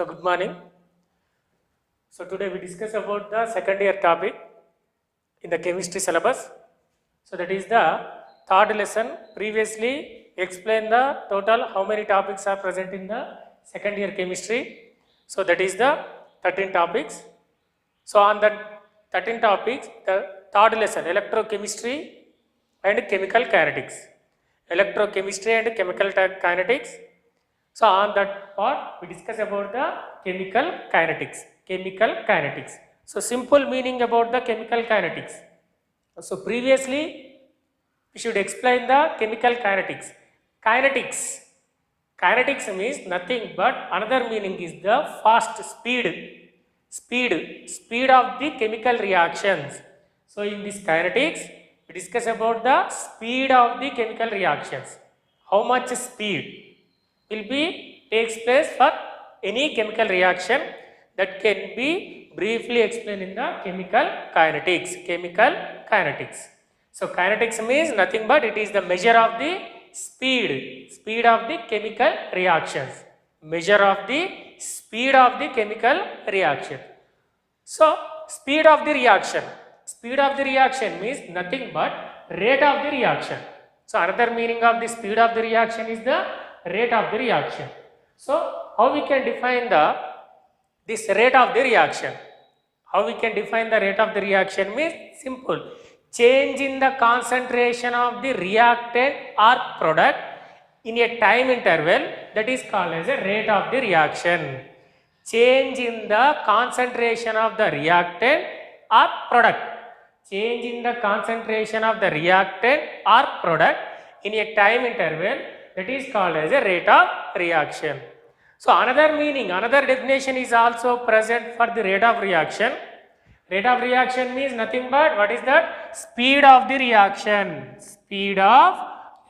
So good morning. So today we discuss about the second year topic in the chemistry syllabus. So that is the third lesson. Previously explained the total how many topics are present in the second year chemistry. So that is the 13 topics. So on the 13 topics, the third lesson electrochemistry and chemical kinetics. Electrochemistry and chemical kinetics. So on that part we discuss about the chemical kinetics. Chemical kinetics. So simple meaning about the chemical kinetics. So previously we should explain the chemical kinetics. Kinetics. Kinetics means nothing but another meaning is the fast speed of the chemical reactions. So in this kinetics we discuss about the speed of the chemical reactions. How much speed will be takes place for any chemical reaction, that can be briefly explained in the chemical kinetics. Chemical kinetics. So kinetics means nothing but it is the measure of the speed of the chemical reactions. Measure of the speed of the chemical reaction. So speed of the reaction. Speed of the reaction means nothing but rate of the reaction. So another meaning of the speed of the reaction is the rate of the reaction. So how we can define this rate of the reaction? How we can define the rate of the reaction means simple. Change in the concentration of the reactant or product in a time interval, that is called as a rate of the reaction. Change in the concentration of the reactant or product. Change in the concentration of the reactant or product in a time interval, that is called as a rate of reaction. So another meaning, another definition is also present for the rate of reaction. Rate of reaction means nothing but what is that? Speed of the reaction. Speed of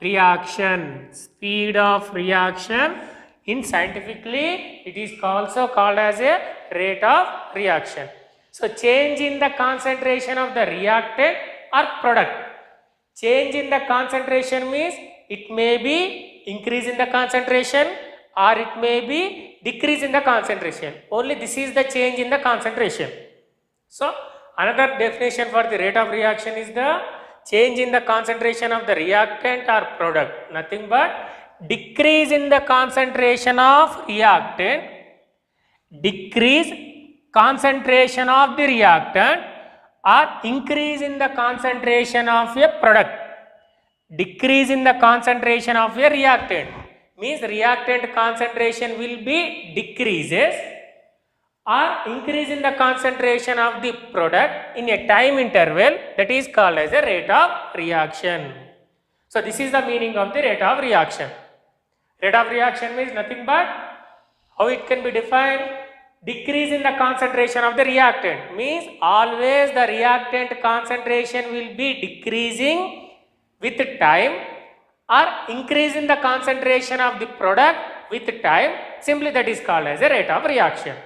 reaction. Speed of reaction. In scientifically it is also called as a rate of reaction. So change in the concentration of the reactant or product. Change in the concentration means it may be increase in the concentration or it may be decrease in the concentration. Only this is the change in the concentration. So another definition for the rate of reaction is the change in the concentration of the reactant or product. Nothing but decrease in the concentration of reactant, decrease concentration of the reactant, or increase in the concentration of a product. Decrease in the concentration of a reactant means reactant concentration will be decreases, or increase in the concentration of the product in a time interval, that is called as a rate of reaction. So this is the meaning of the rate of reaction. Rate of reaction means nothing but how it can be defined. Decrease in the concentration of the reactant means always the reactant concentration will be decreasing with time, or increase in the concentration of the product with time, simply that is called as a rate of reaction.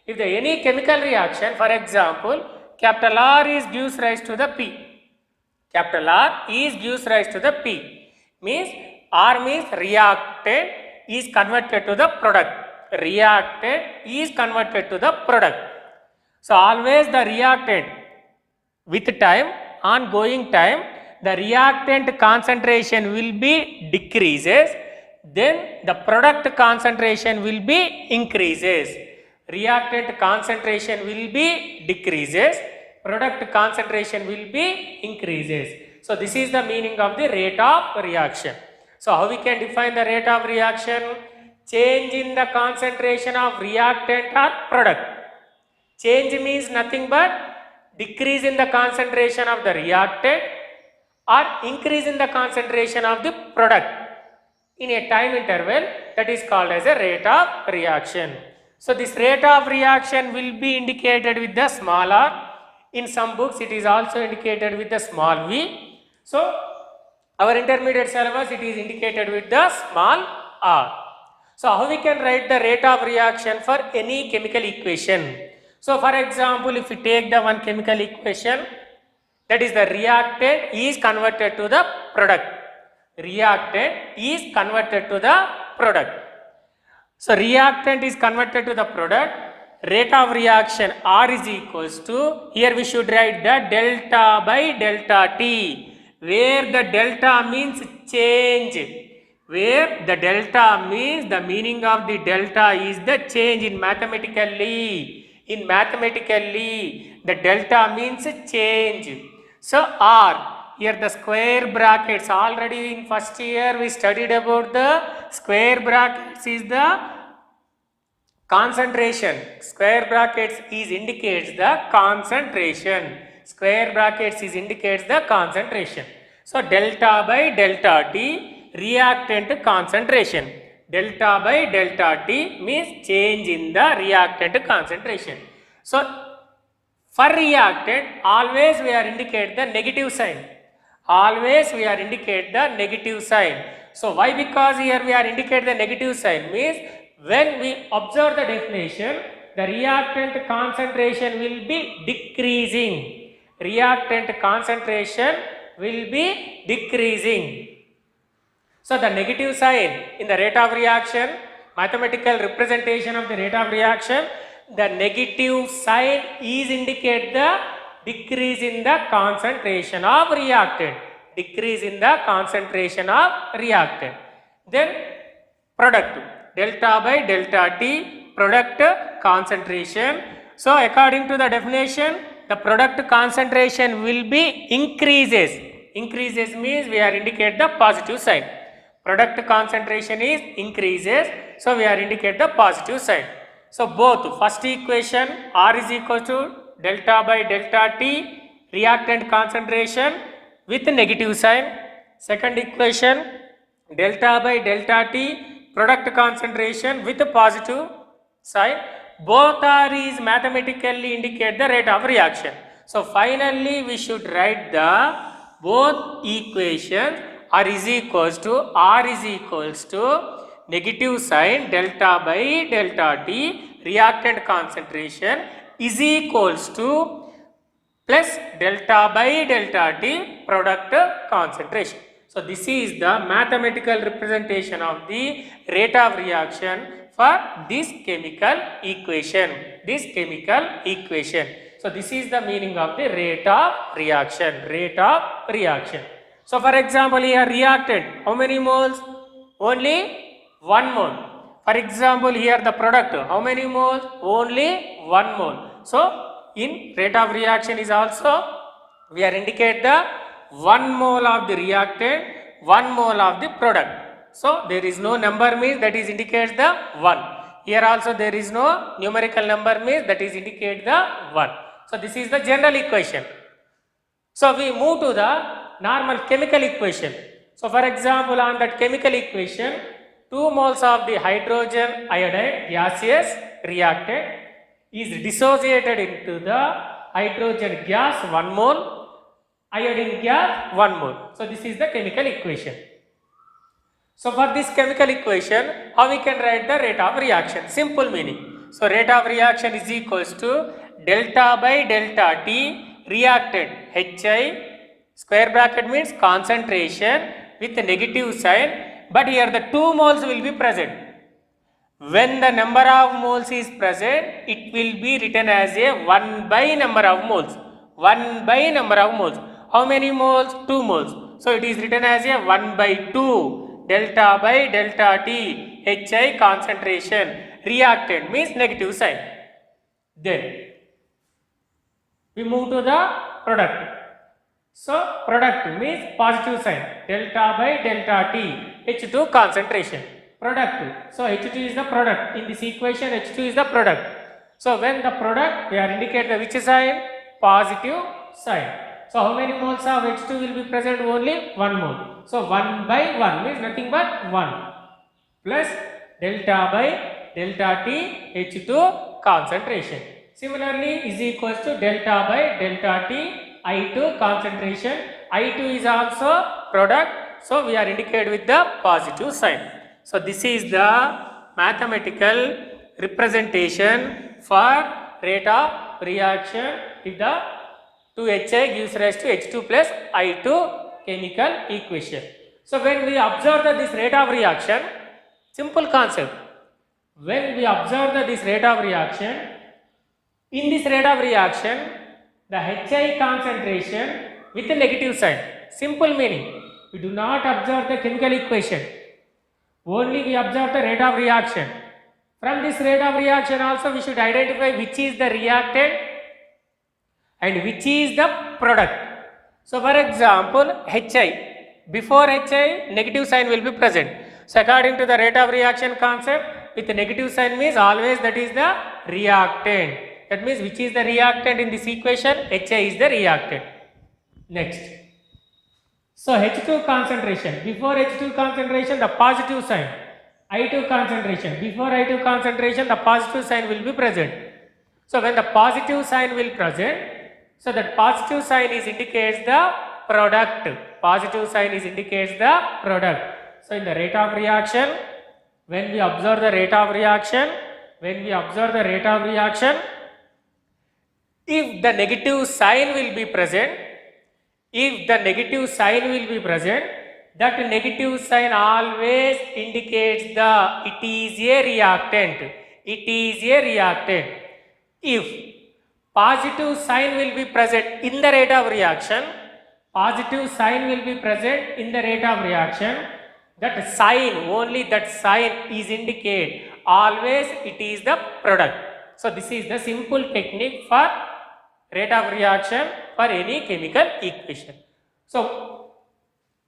If the any chemical reaction, for example, capital R is gives rise to the P. Capital R is gives rise to the P. Means R means reactant is converted to the product. Reactant is converted to the product. So always the reactant with time, ongoing time, the reactant concentration will be decreases, then the product concentration will be increases. Reactant concentration will be decreases, product concentration will be increases. So this is the meaning of the rate of reaction. So how we can define the rate of reaction? Change in the concentration of reactant or product. Change means nothing but decrease in the concentration of the reactant or increase in the concentration of the product in a time interval, that is called as a rate of reaction. So this rate of reaction will be indicated with the small r. In some books it is also indicated with the small v. So our intermediate syllabus it is indicated with the small r. So how we can write the rate of reaction for any chemical equation? So for example, if we take the one chemical equation, that is the reactant is converted to the product. Reactant is converted to the product. So reactant is converted to the product. Rate of reaction R is equals to, here we should write the delta by delta T, where the delta means change. Where the delta means, the meaning of the delta is the change in mathematically. In mathematically, the delta means change. So R, here the square brackets, already in first year we studied about the square brackets is the concentration. Square brackets is indicates the concentration. Square brackets is indicates the concentration. So delta by delta T, reactant concentration. Delta by delta T means change in the reactant concentration. So for reactant, always we are indicate the negative sign. Always we are indicate the negative sign. So why? Because here we are indicate the negative sign means when we observe the definition, the reactant concentration will be decreasing. Reactant concentration will be decreasing. So the negative sign in the rate of reaction, mathematical representation of the rate of reaction, the negative sign is indicate the decrease in the concentration of reactant. Decrease in the concentration of reactant. Then product, delta by delta T, product concentration. So according to the definition, the product concentration will be increases. Increases means we are indicate the positive sign. Product concentration is increases, so we are indicate the positive sign. So both first equation R is equal to delta by delta T, reactant concentration with negative sign. Second equation delta by delta T, product concentration with positive sign. Both are is mathematically indicate the rate of reaction. So finally we should write the both equations R is equals to negative sign delta by delta T, reactant concentration is equals to plus delta by delta T, product concentration. So this is the mathematical representation of the rate of reaction for this chemical equation. This chemical equation. So this is the meaning of the rate of reaction. Rate of reaction. So for example here reactant, how many moles? Only 1 mole. For example here the product, how many moles? Only 1 mole. So in rate of reaction is also we are indicate the 1 mole of the reactant, 1 mole of the product. So there is no number means that is indicates the 1. Here also there is no numerical number means that is indicate the 1. So this is the general equation. So we move to the normal chemical equation. So for example on that chemical equation, 2 moles of the hydrogen iodide gaseous reactant is dissociated into the hydrogen gas 1 mole, iodine gas 1 mole. So this is the chemical equation. So for this chemical equation, how we can write the rate of reaction? Simple meaning. So rate of reaction is equals to delta by delta T, reactant HI, square bracket means concentration with a negative sign, but here the 2 moles will be present. When the number of moles is present, it will be written as a 1 by number of moles. 1 by number of moles. How many moles? 2 moles. So it is written as a 1 by 2. Delta by delta T, HI concentration, reactant means negative sign. Then we move to the product. So product means positive sign, delta by delta T, H2 concentration, product. So H2 is the product. In this equation H2 is the product. So when the product, we are indicate the which sign? Positive sign. So how many moles of H2 will be present? Only 1 mole. So 1 by 1 means nothing but 1 plus delta by delta T, H2 concentration. Similarly is equals to delta by delta T, I2 concentration. I2 is also product. So we are indicated with the positive sign. So this is the mathematical representation for rate of reaction if the 2HI gives rise to H2 plus I2 chemical equation. So when we observe that this rate of reaction, simple concept. when we observe this rate of reaction, in this rate of reaction, the HI concentration with a negative sign. Simple meaning, we do not observe the chemical equation, only we observe the rate of reaction. From this rate of reaction also we should identify which is the reactant and which is the product. So for example, HI, before HI negative sign will be present. So according to the rate of reaction concept, with the negative sign means always that is the reactant. That means which is the reactant in this equation? HI is the reactant. Next. So H2 concentration, before H2 concentration the positive sign, I2 concentration, before I2 concentration the positive sign will be present. So when the positive sign will present, so that positive sign is indicates the product, positive sign is indicates the product. So in the rate of reaction, when we observe the rate of reaction, if the negative sign will be present, that negative sign always indicates the it is a reactant. If positive sign will be present in the rate of reaction, that sign, only that sign is indicate always it is the product. So this is the simple technique for rate of reaction for any chemical equation. So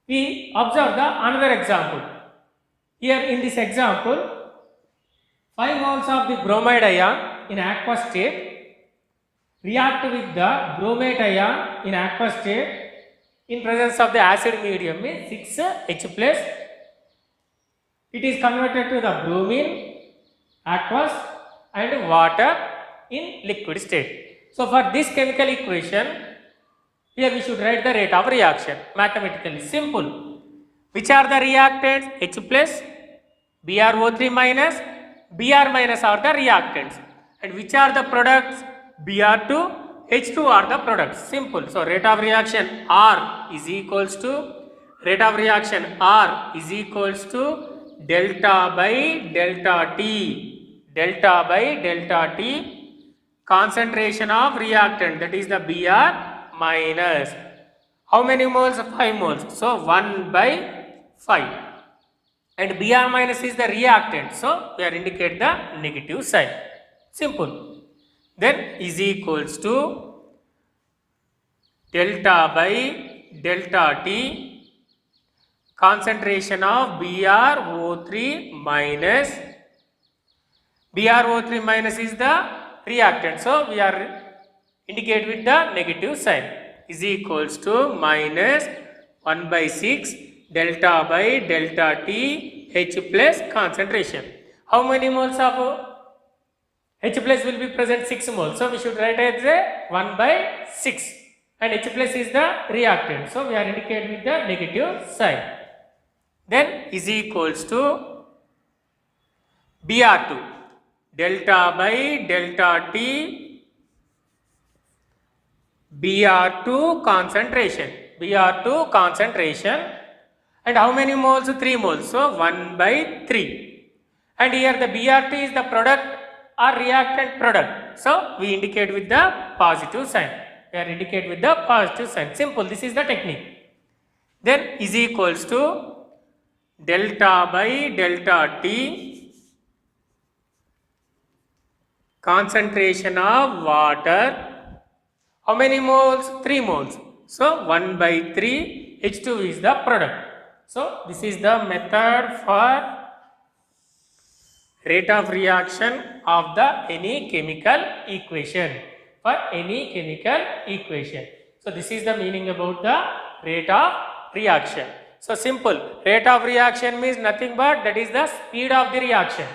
we observe the another example. Here in this example, 5 moles of the bromide ion in aqueous state react with the bromate ion in aqueous state in presence of the acid medium means 6H plus. It is converted to the bromine, aqueous and water in liquid state. So for this chemical equation, here we should write the rate of reaction mathematically. Simple. Which are the reactants? H plus, BrO3 minus, Br minus are the reactants. And which are the products? Br2, H2 are the products. Simple. So rate of reaction R is equals to delta by delta T, concentration of reactant, that is the Br minus. How many moles? 5 moles. So 1 by 5. And Br minus is the reactant. So we are indicate the negative sign. Simple. Then is equals to delta by delta T, concentration of BrO3 minus. BrO3 minus is the reactant, so we are indicate with the negative sign, is equals to minus 1 by 6 delta by delta T H plus concentration. How many moles of H plus will be present? 6 moles. So we should write as a 1 by 6 and H plus is the reactant. So we are indicate with the negative sign. Then is equals to Br2 delta by delta T Br2 concentration and how many moles? 3 moles. So 1 by 3. And here the Br2 is the product or reactant product. So we indicate with the positive sign. Simple. This is the technique. Then is equals to delta by delta T concentration of water. How many moles? 3 moles. So 1 by 3 H2 is the product. So this is the method for rate of reaction of the any chemical equation. So this is the meaning about the rate of reaction. So simple. Rate of reaction means nothing but that is the speed of the reaction.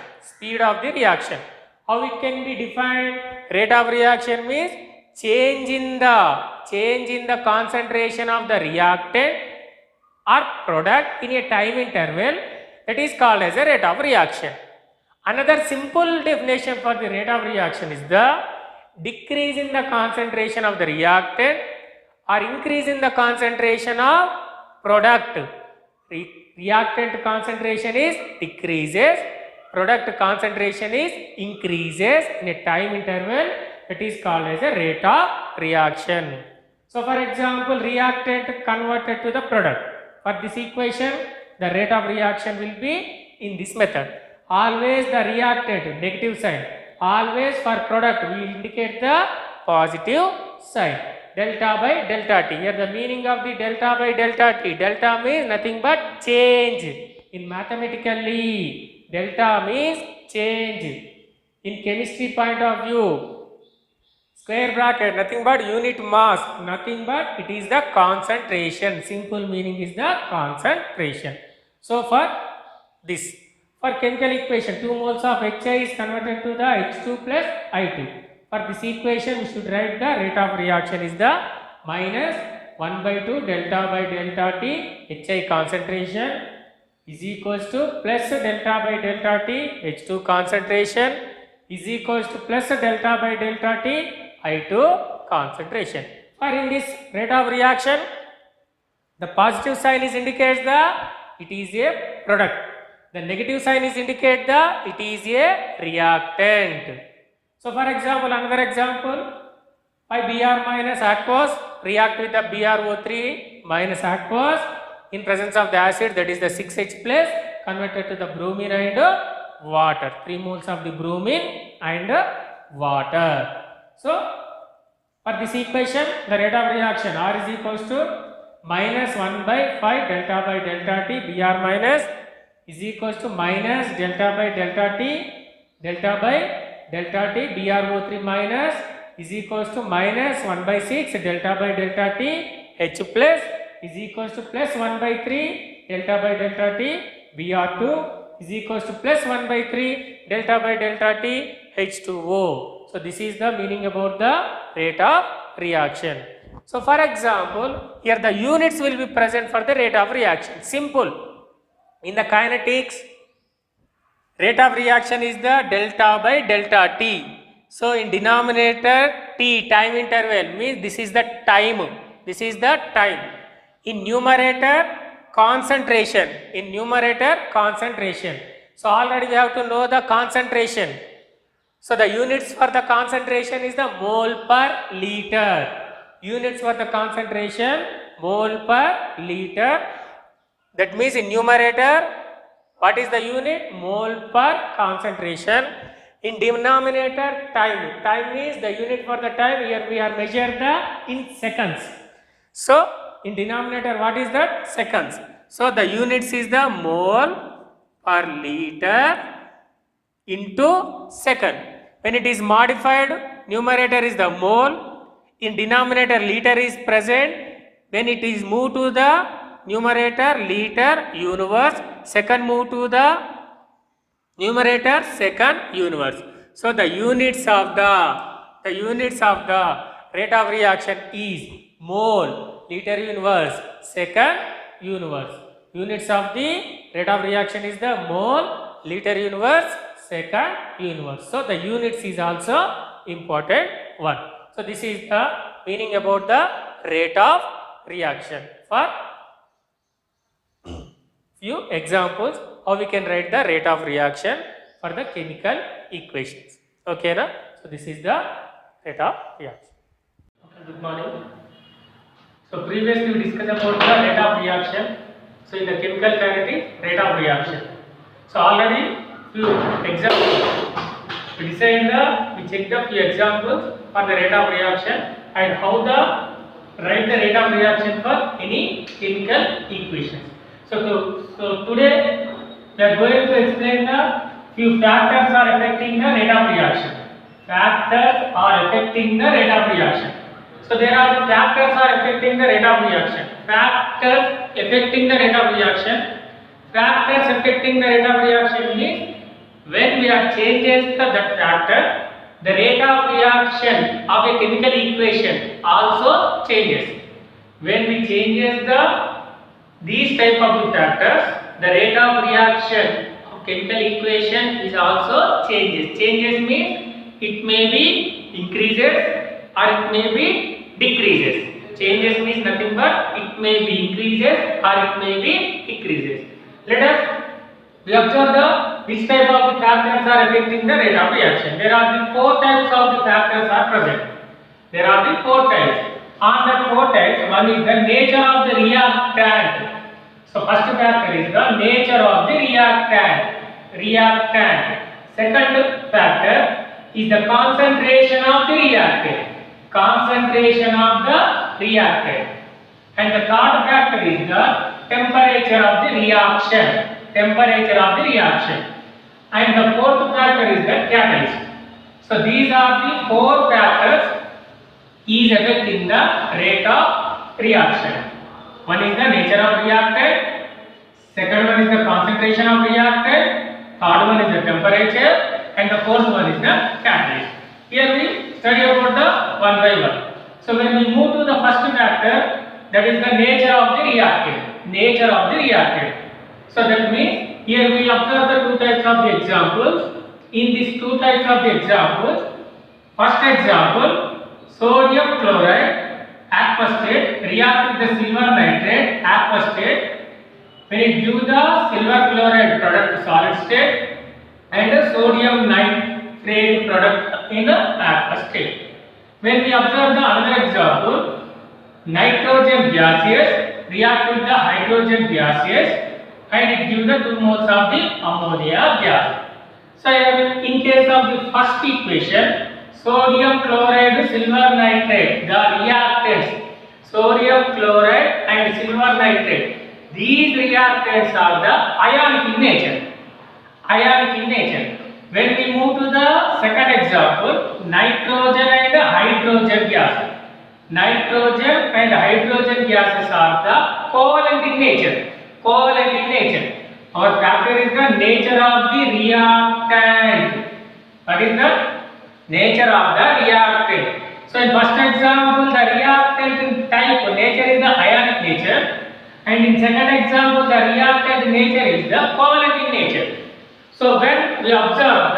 How it can be defined? Rate of reaction means change in the concentration of the reactant or product in a time interval, that is called as a rate of reaction. Another simple definition for the rate of reaction is the decrease in the concentration of the reactant or increase in the concentration of product. Reactant concentration is decreases product concentration is increases in a time interval, that is called as a rate of reaction. So for example, reactant converted to the product. For this equation, the rate of reaction will be in this method. Always the reactant, negative sign. Always for product, we indicate the positive sign. Delta by delta t. Here the meaning of the delta by delta t. Delta means nothing but change. In mathematically, delta means change. In chemistry point of view, square bracket, nothing but unit mass, nothing but it is the concentration. Simple meaning is the concentration. So for this, for chemical equation, 2 moles of HI is converted to the H2 plus I2. For this equation, we should write the rate of reaction is the minus 1 by 2 delta by delta T HI concentration is equals to plus delta by delta T H2 concentration is equals to plus delta by delta T I2 concentration. For in this rate of reaction, the positive sign is indicates the it is a product. The negative sign is indicate the it is a reactant. So for example, another example, by Br minus aqueous react with the BrO3 minus aqueous in presence of the acid, that is the 6H plus converted to the bromine and water. 3 moles of the bromine and water. So for this equation, the rate of reaction R is equals to minus 1 by 5 delta by delta T Br minus is equals to minus delta by delta by delta T BrO3 minus is equals to minus 1 by 6 delta by delta T H plus is equals to plus 1 by 3 delta by delta T Br2 is equals to plus 1 by 3 delta by delta T H2O. So this is the meaning about the rate of reaction. So for example, here the units will be present for the rate of reaction. Simple. In the kinetics, rate of reaction is the delta by delta T. So in denominator T, time interval means this is the time. This is the time. In numerator, concentration. In numerator, concentration. So already we have to know the concentration. So the units for the concentration is the mole per liter. Units for the concentration, mole per liter. That means in numerator, what is the unit? Mole per concentration. In denominator, time. Time is the unit for the time. Here we are measured the in seconds. So in denominator, what is that? Seconds. So the units is the mole per liter into second. When it is modified, numerator is the mole. In denominator, liter is present. Then it is moved to the numerator, liter, universe. Second move to the numerator, second, universe. So the units of the rate of reaction is mole, liter, universe, second, universe. Units of the rate of reaction is the mole, liter, universe, second, universe. So the units is also important one. So this is the meaning about the rate of reaction. For few examples, how we can write the rate of reaction for the chemical equations. Okay, na? So this is the rate of reaction. Okay, good morning. So previously we discussed about the rate of reaction. So in the chemical kinetics, rate of reaction. So already few examples. We checked a few examples for the rate of reaction and how the write the rate of reaction for any chemical equation. So today we are going to explain the few factors are affecting the rate of reaction. Factors are affecting the rate of reaction. So there are factors are affecting the rate of reaction. Factors affecting the rate of reaction. Factors affecting the rate of reaction means when we are changes that factor, the rate of reaction of a chemical equation also changes. When we changes these type of factors, the rate of reaction of chemical equation is also changes. Changes means it may be increases or it may be decreases. Changes means nothing but it may be increases or it may be decreases. Let us we observe which type of the factors are affecting the rate of reaction? There are the four types of the factors are present. There are the four types. On the four types, one is the nature of the reactant. So first factor is the nature of the reactant. Second factor is the concentration of the reactant. And the third factor is the temperature of the reaction. And the fourth factor is the catalyst. So these are the four factors is affecting the rate of reaction. One is the nature of reactant, second one is the concentration of reactant, third one is the temperature, and the fourth one is the catalyst. Here we study about the one by one. So when we move to the first factor, that is the nature of the reactant. So that means here we observe the two types of the examples. In these two types of the examples, first example, sodium chloride aqueous state react with the silver nitrate aqueous state when it gives the silver chloride product solid state and the sodium nitrate product in the aqueous state. When we observe the another example, nitrogen gaseous react with the hydrogen gaseous and it gives the 2 moles of the ammonia gas. So in case of the first equation, sodium chloride silver nitrate, the reactants sodium chloride and silver nitrate, these reactants are the ionic in nature. When we move to the second example, nitrogen and hydrogen gas, are the covalent in nature. Our factor is the nature of the reactant. What is the nature of the reactant? So in first example, the reactant type nature is the ionic nature, and in second example, the reactant nature is the covalent in nature. So when we observe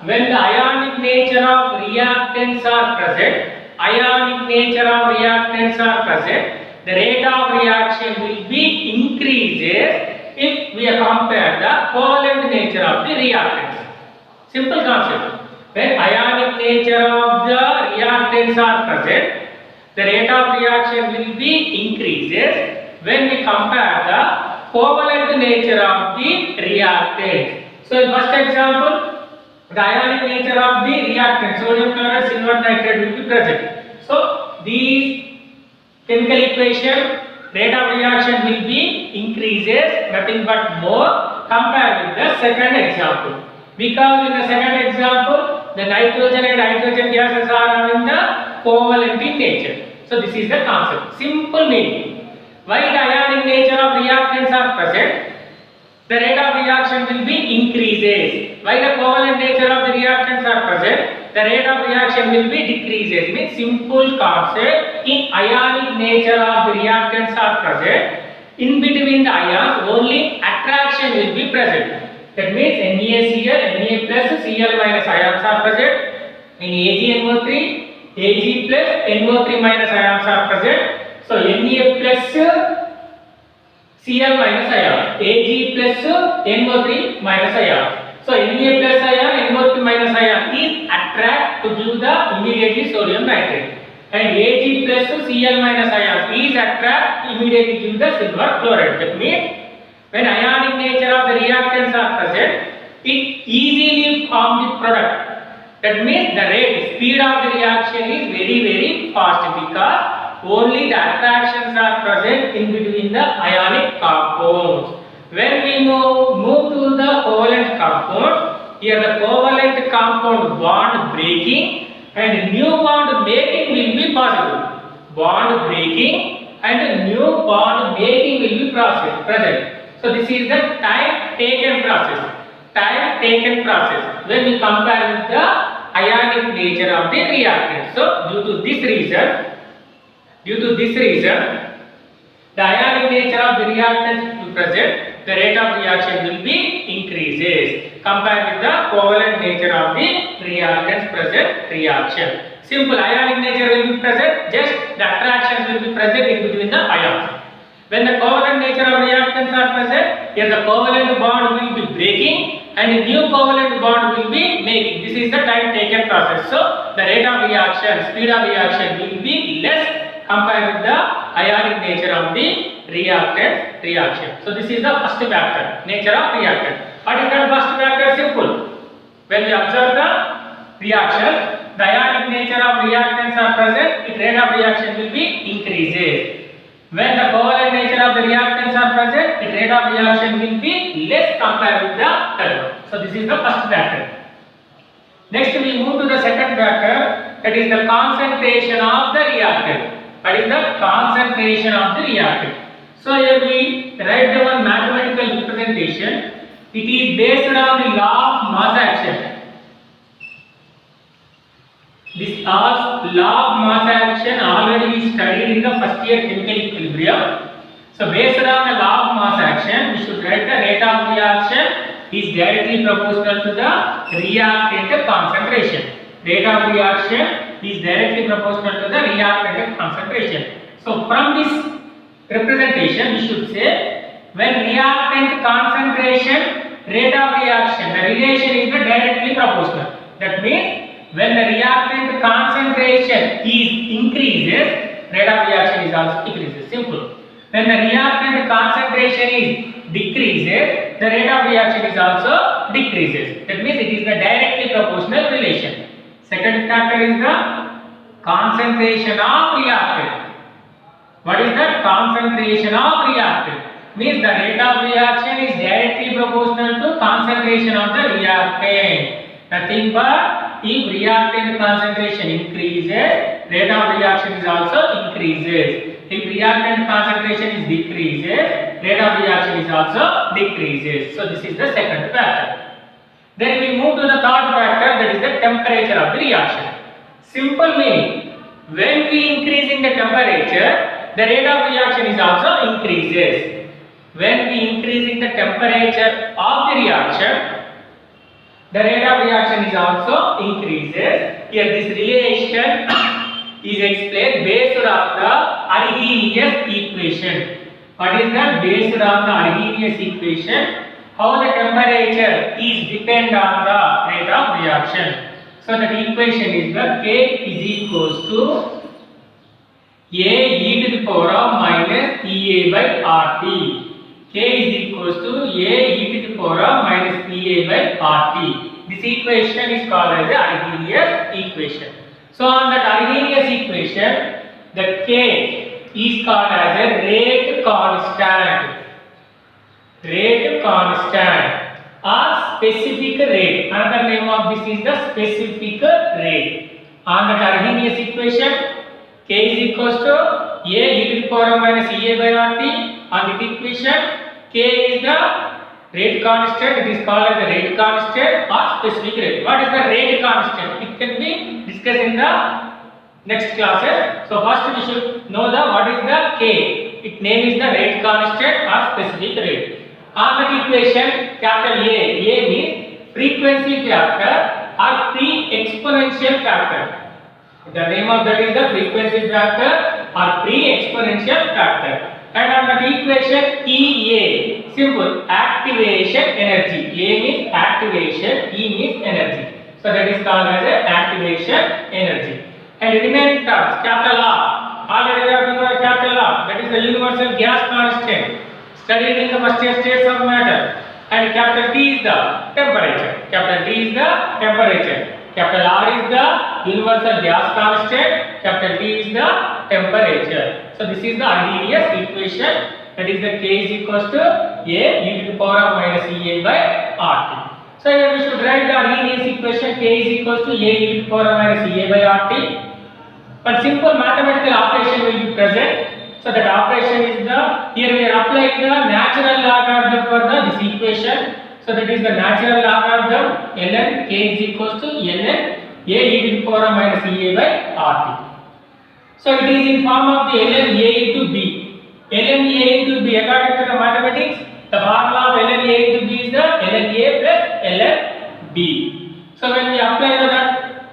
when the ionic nature of reactants are present, the rate of reaction will be increases if we compare the covalent nature of the reactants. Simple concept. When ionic nature of the reactants are present, the rate of reaction will be increases when we compare the covalent nature of the reactants. So in first example, the ionic nature of the reactant sodium chloride silver nitrate will be present. So these chemical equation rate of reaction will be increases nothing but more compared with the second example, because in the second example the nitrogen and hydrogen gases are having the covalent in nature. So this is the concept, simple meaning. Why the ionic nature of reactants are present, the rate of reaction will be increases. Why the covalent nature of the reactants are present, the rate of reaction will be decreases. Means simple concept, in ionic nature of the reactants are present, in between the ions only attraction will be present. That means NaCl, Na plus Cl minus ions are present. In AgNO3, Ag plus NO3 minus ions are present. So Na plus Cl minus ion, Ag plus NO3 minus ion. So Na plus ion, NO3 minus ion is attract to give the immediately sodium nitrate, and Ag plus Cl minus ion is attract immediately give the silver chloride. That means when ionic nature of the reactants are present, it easily form the product. That means the speed of the reaction is very fast, because only the attractions are present in between the ionic compounds. When we move to the covalent compound, here the covalent compound bond breaking and new bond making will be possible. Bond breaking and new bond making will be present. So this is the time taken process. When we compare with the ionic nature of the reactant. So due to this reason, the ionic nature of the reactant will present, the rate of reaction will be increases compared with the covalent nature of the reactants present reaction. Simple, ionic nature will be present, just the attractions will be present in between the ions. When the covalent nature of reactants are present, here the covalent bond will be breaking and a new covalent bond will be making. This is the time taken process. So the rate of reaction, speed of reaction will be less compared with the ionic nature of the reactant reaction. So this is the first factor, nature of reactant. What is the first factor? Simple. When we observe the reaction, the ionic nature of reactants are present, its rate of reaction will be increases. When the covalent nature of the reactants are present, its rate of reaction will be less compared with the third one. So this is the first factor. Next we move to the second factor, that is the concentration of the reactant. What is the concentration of the reactant? So here we write the one mathematical representation. It is based on the law of mass action. This law of mass action already we studied in the first year chemical equilibrium. So based on the law of mass action, we should write the rate of reaction is directly proportional to the reactant concentration. Rate of reaction is directly proportional to the reactant concentration. So from this representation, we should say when reactant concentration, rate of reaction, the relation is directly proportional. That means when the reactant concentration is increases, rate of reaction is also decreases. Simple. When the reactant concentration is decreases, the rate of reaction is also decreases. That means it is the directly proportional relation. Second factor is the concentration of reactant. What is the concentration of reactant? Means the rate of reaction is directly proportional to concentration of the reactant. Nothing but if reactant concentration increases, rate of reaction is also increases. If reactant concentration is decreases, rate of reaction is also decreases. So this is the second factor. Then we move to the third factor, that is the temperature of the reaction. Simple meaning, when we increase in the temperature, the rate of reaction is also increases. When we increase in the temperature of the reaction, the rate of reaction is also increases. Here this relation is explained based on the Arrhenius equation. What is that? Based on the Arrhenius equation, how the temperature is depend on the rate of reaction. So that equation is the K is equals to A e to the power of minus Ea by RT. K is equals to A e to the power of minus Ea by RT. This equation is called as the Arrhenius equation. So on that Arrhenius equation, the K is called as a rate constant. Rate constant or specific rate. Another name of this is the specific rate. On that Arrhenius equation, K is equals to A e to the power of minus Ea by RT. On that equation, K is the rate constant. It is called as the rate constant or specific rate. What is the rate constant? It can be discussed in the next classes. So first we should know the what is the K. Its name is the rate constant or specific rate. On that equation, capital A means frequency factor or pre-exponential factor. The name of that is the frequency factor or pre-exponential factor. And on that equation, EA, simple, activation energy. A means activation, E means energy. So that is called as a activation energy. And remaining terms, capital R. Already we have to know capital R. That is the universal gas constant. Studied in the first year states of matter. And capital T is the temperature. Capital T is the temperature. Capital R is the universal gas constant. Capital T is the temperature. So this is the Arrhenius equation. That is the K is equals to A e to the power of minus Ea by RT. So here we should write the Arrhenius equation. K is equals to A e to the power of minus Ea by RT. But simple mathematical operation will be present. So that operation is the, here we are applying the natural logarithm for this equation. So that is the natural logarithm ln K is equals to ln A e to the power of minus Ea by RT. So it is in form of the ln A into B. ln A into B, according to the mathematics, the formula of ln A into B is the ln A plus ln B. So when we apply the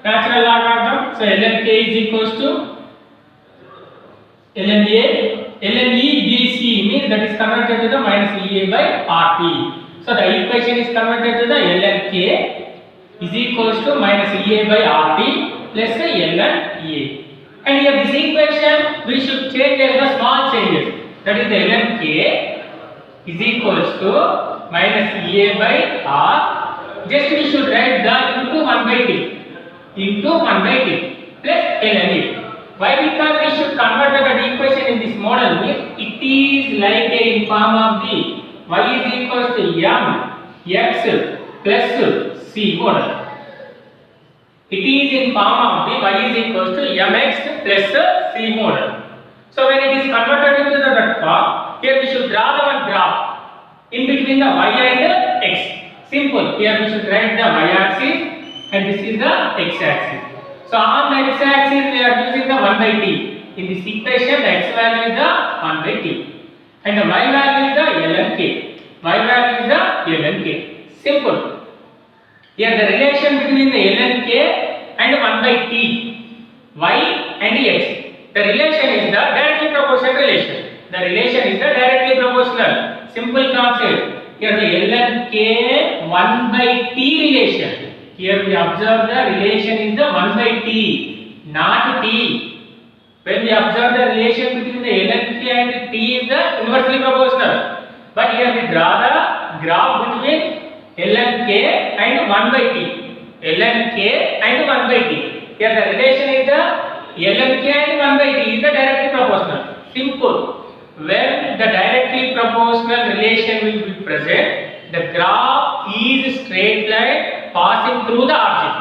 natural logarithm, so ln K is equals to ln A, ln E B C means that is converted to the minus Ea by RT. So So the equation is converted to the ln k is equals to minus EA by RT plus ln EA. And here this equation we should change as the small changes. That is the ln k is equals to minus EA by R. Just we should write the into 1 by t plus ln E. Why? Because we should convert the equation in this model. Means it is like a in form of the y is equals to m x plus c model. It is in form of the y is equals to mx plus c model. So when it is converted into that form, here we should draw the one graph in between the y and x. Simple. Here we should write the y axis and this is the x axis. So on the x axis we are using the 1 by t. In this equation the x value is the 1 by t and the y value is the ln k. Y value is the ln k. Simple. Here the relation between the ln k and 1 by t, y and x. The relation is the directly proportional relation. The relation is the directly proportional. Simple concept. Here the ln k 1 by t relation. Here we observe the relation is the 1 by t, not t. When we observe the relation between the ln k and t is the inversely proportional. But here we draw the graph between ln k and 1 by t. ln k and 1 by t. Here the relation is the ln k and 1 by t is the directly proportional. Simple. When the directly proportional relation will be present, the graph is straight line passing through the origin.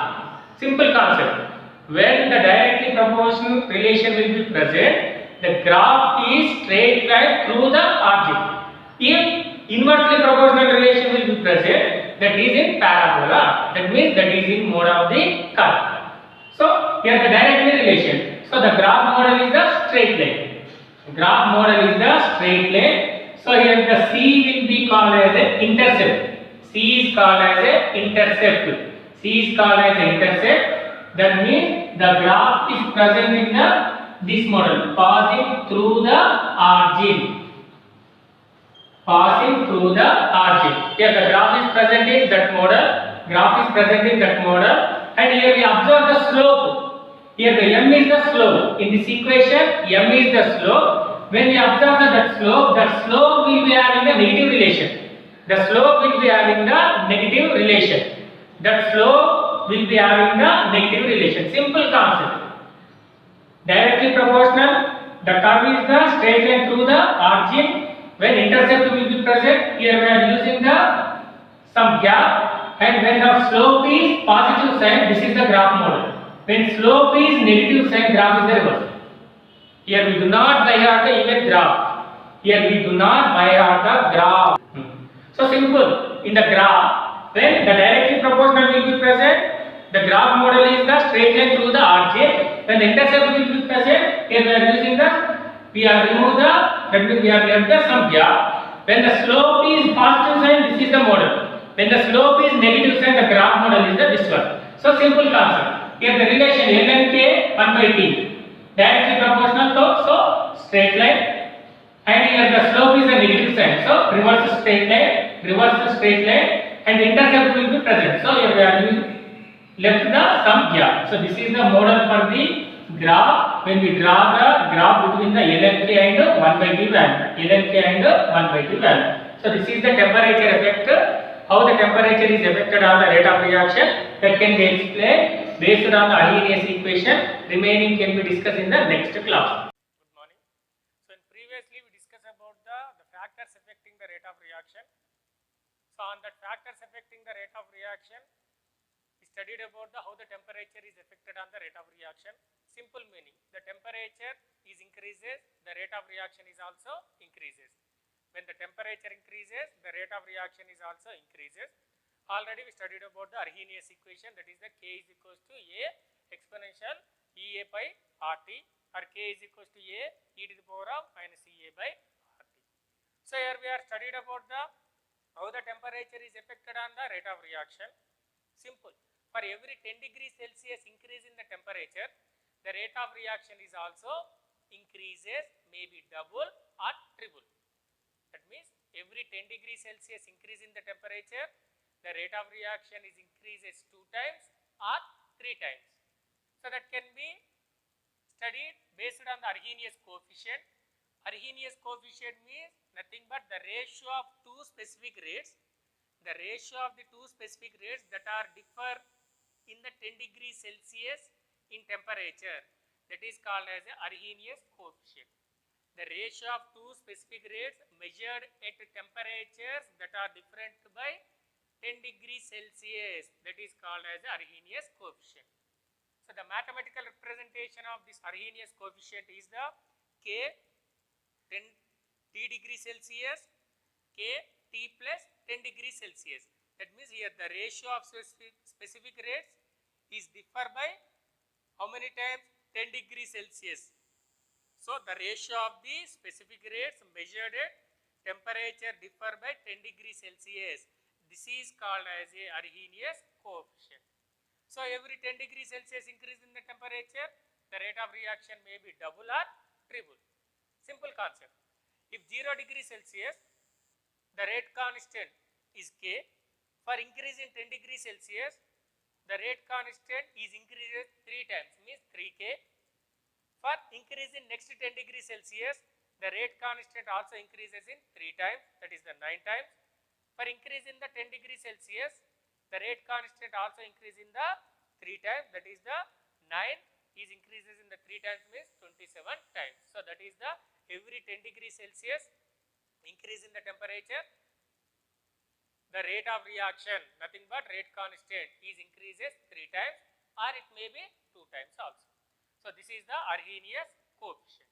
Simple concept. When the directly proportional relation will be present, the graph is straight line through the origin. If inversely proportional relation will be present, that is in parabola. That means that is in mode of the curve. So here the directly relation. So the graph model is the straight line. Graph model is the straight line. So here the C will be called as an intercept. C is called as an intercept. C is called as an intercept. That means the graph is present in this model, passing through the origin. Passing through the origin. Here the graph is present in that model. Graph is present in that model. And here we observe the slope. Here the m is the slope. In this equation, m is the slope. When we observe that slope will be having a negative relation. The slope will be having the negative relation. That slope will be having the negative relation. Simple concept. Directly proportional. The curve is the straight line through the origin. When intercept will be present, here we are using the some gap. And when the slope is positive sign, this is the graph model. When slope is negative sign, graph is the reverse. Here we do not by heart the even graph. Here we do not by heart the graph. So simple. In the graph, when the directly proportional will be present, the graph model is the straight line through the origin. When the intercept will be present, here we are using the we have removed the that means we have left the some gap. When the slope is positive sign, this is the model. When the slope is negative sign, the graph model is the this one. So simple concept. Here the relation ln k 1 by t directly proportional to so straight line, and here the slope is a negative sign. So reverse straight line, and the intercept will be present. So here we are using left the some gap. So this is the model for the graph. When we draw the graph between the ln k and 1 by t value, ln k and 1 by t value. So this is the temperature effect. How the temperature is affected on the rate of reaction, that can be explained based on the Arrhenius equation. Remaining can be discussed in the next class. Good morning. So previously we discussed about the factors affecting the rate of reaction. So on that factors affecting the rate of reaction, we studied about how the temperature is affected on the rate of reaction. Simple meaning, the temperature is increases, the rate of reaction is also increases. When the temperature increases, the rate of reaction is also increases. Already we studied about the Arrhenius equation, that is the K is equals to A exponential EA by RT, or K is equals to A e to the power of minus EA by RT. So here we are studied about how the temperature is affected on the rate of reaction. Simple. For every 10 degrees Celsius increase in the temperature, the rate of reaction is also increases, maybe double or triple. That means every 10 degrees Celsius increase in the temperature, the rate of reaction is increases 2 times or 3 times. So that can be studied based on the Arrhenius coefficient. Arrhenius coefficient means nothing but the ratio of two specific rates, the ratio of the two specific rates that are differ in the 10 degrees Celsius in temperature, that is called as a Arrhenius coefficient. The ratio of two specific rates measured at temperatures that are different by 10 degrees Celsius, that is called as Arrhenius coefficient. So the mathematical representation of this Arrhenius coefficient is the K 10 T degrees Celsius, K T plus 10 degrees Celsius. That means here the ratio of specific rates is differ by how many times? 10 degrees Celsius. So the ratio of the specific rates measured at temperature differ by 10 degrees Celsius. This is called as a Arrhenius coefficient. So every 10 degrees Celsius increase in the temperature, the rate of reaction may be double or triple. Simple concept. If 0 degrees Celsius, the rate constant is K. For increase in 10 degrees Celsius, the rate constant is increased 3 times, means 3K. For increase in next 10 degrees Celsius, the rate constant also increases in 3 times, that is the 9 times. For increase in the 10 degrees Celsius, the rate constant also increases in the 3 times, that is the 9 is increases in the 3 times, means 27 times. So that is the every 10 degrees Celsius increase in the temperature, the rate of reaction, nothing but rate constant, is increases 3 times or it may be 2 times also. So this is the Arrhenius coefficient.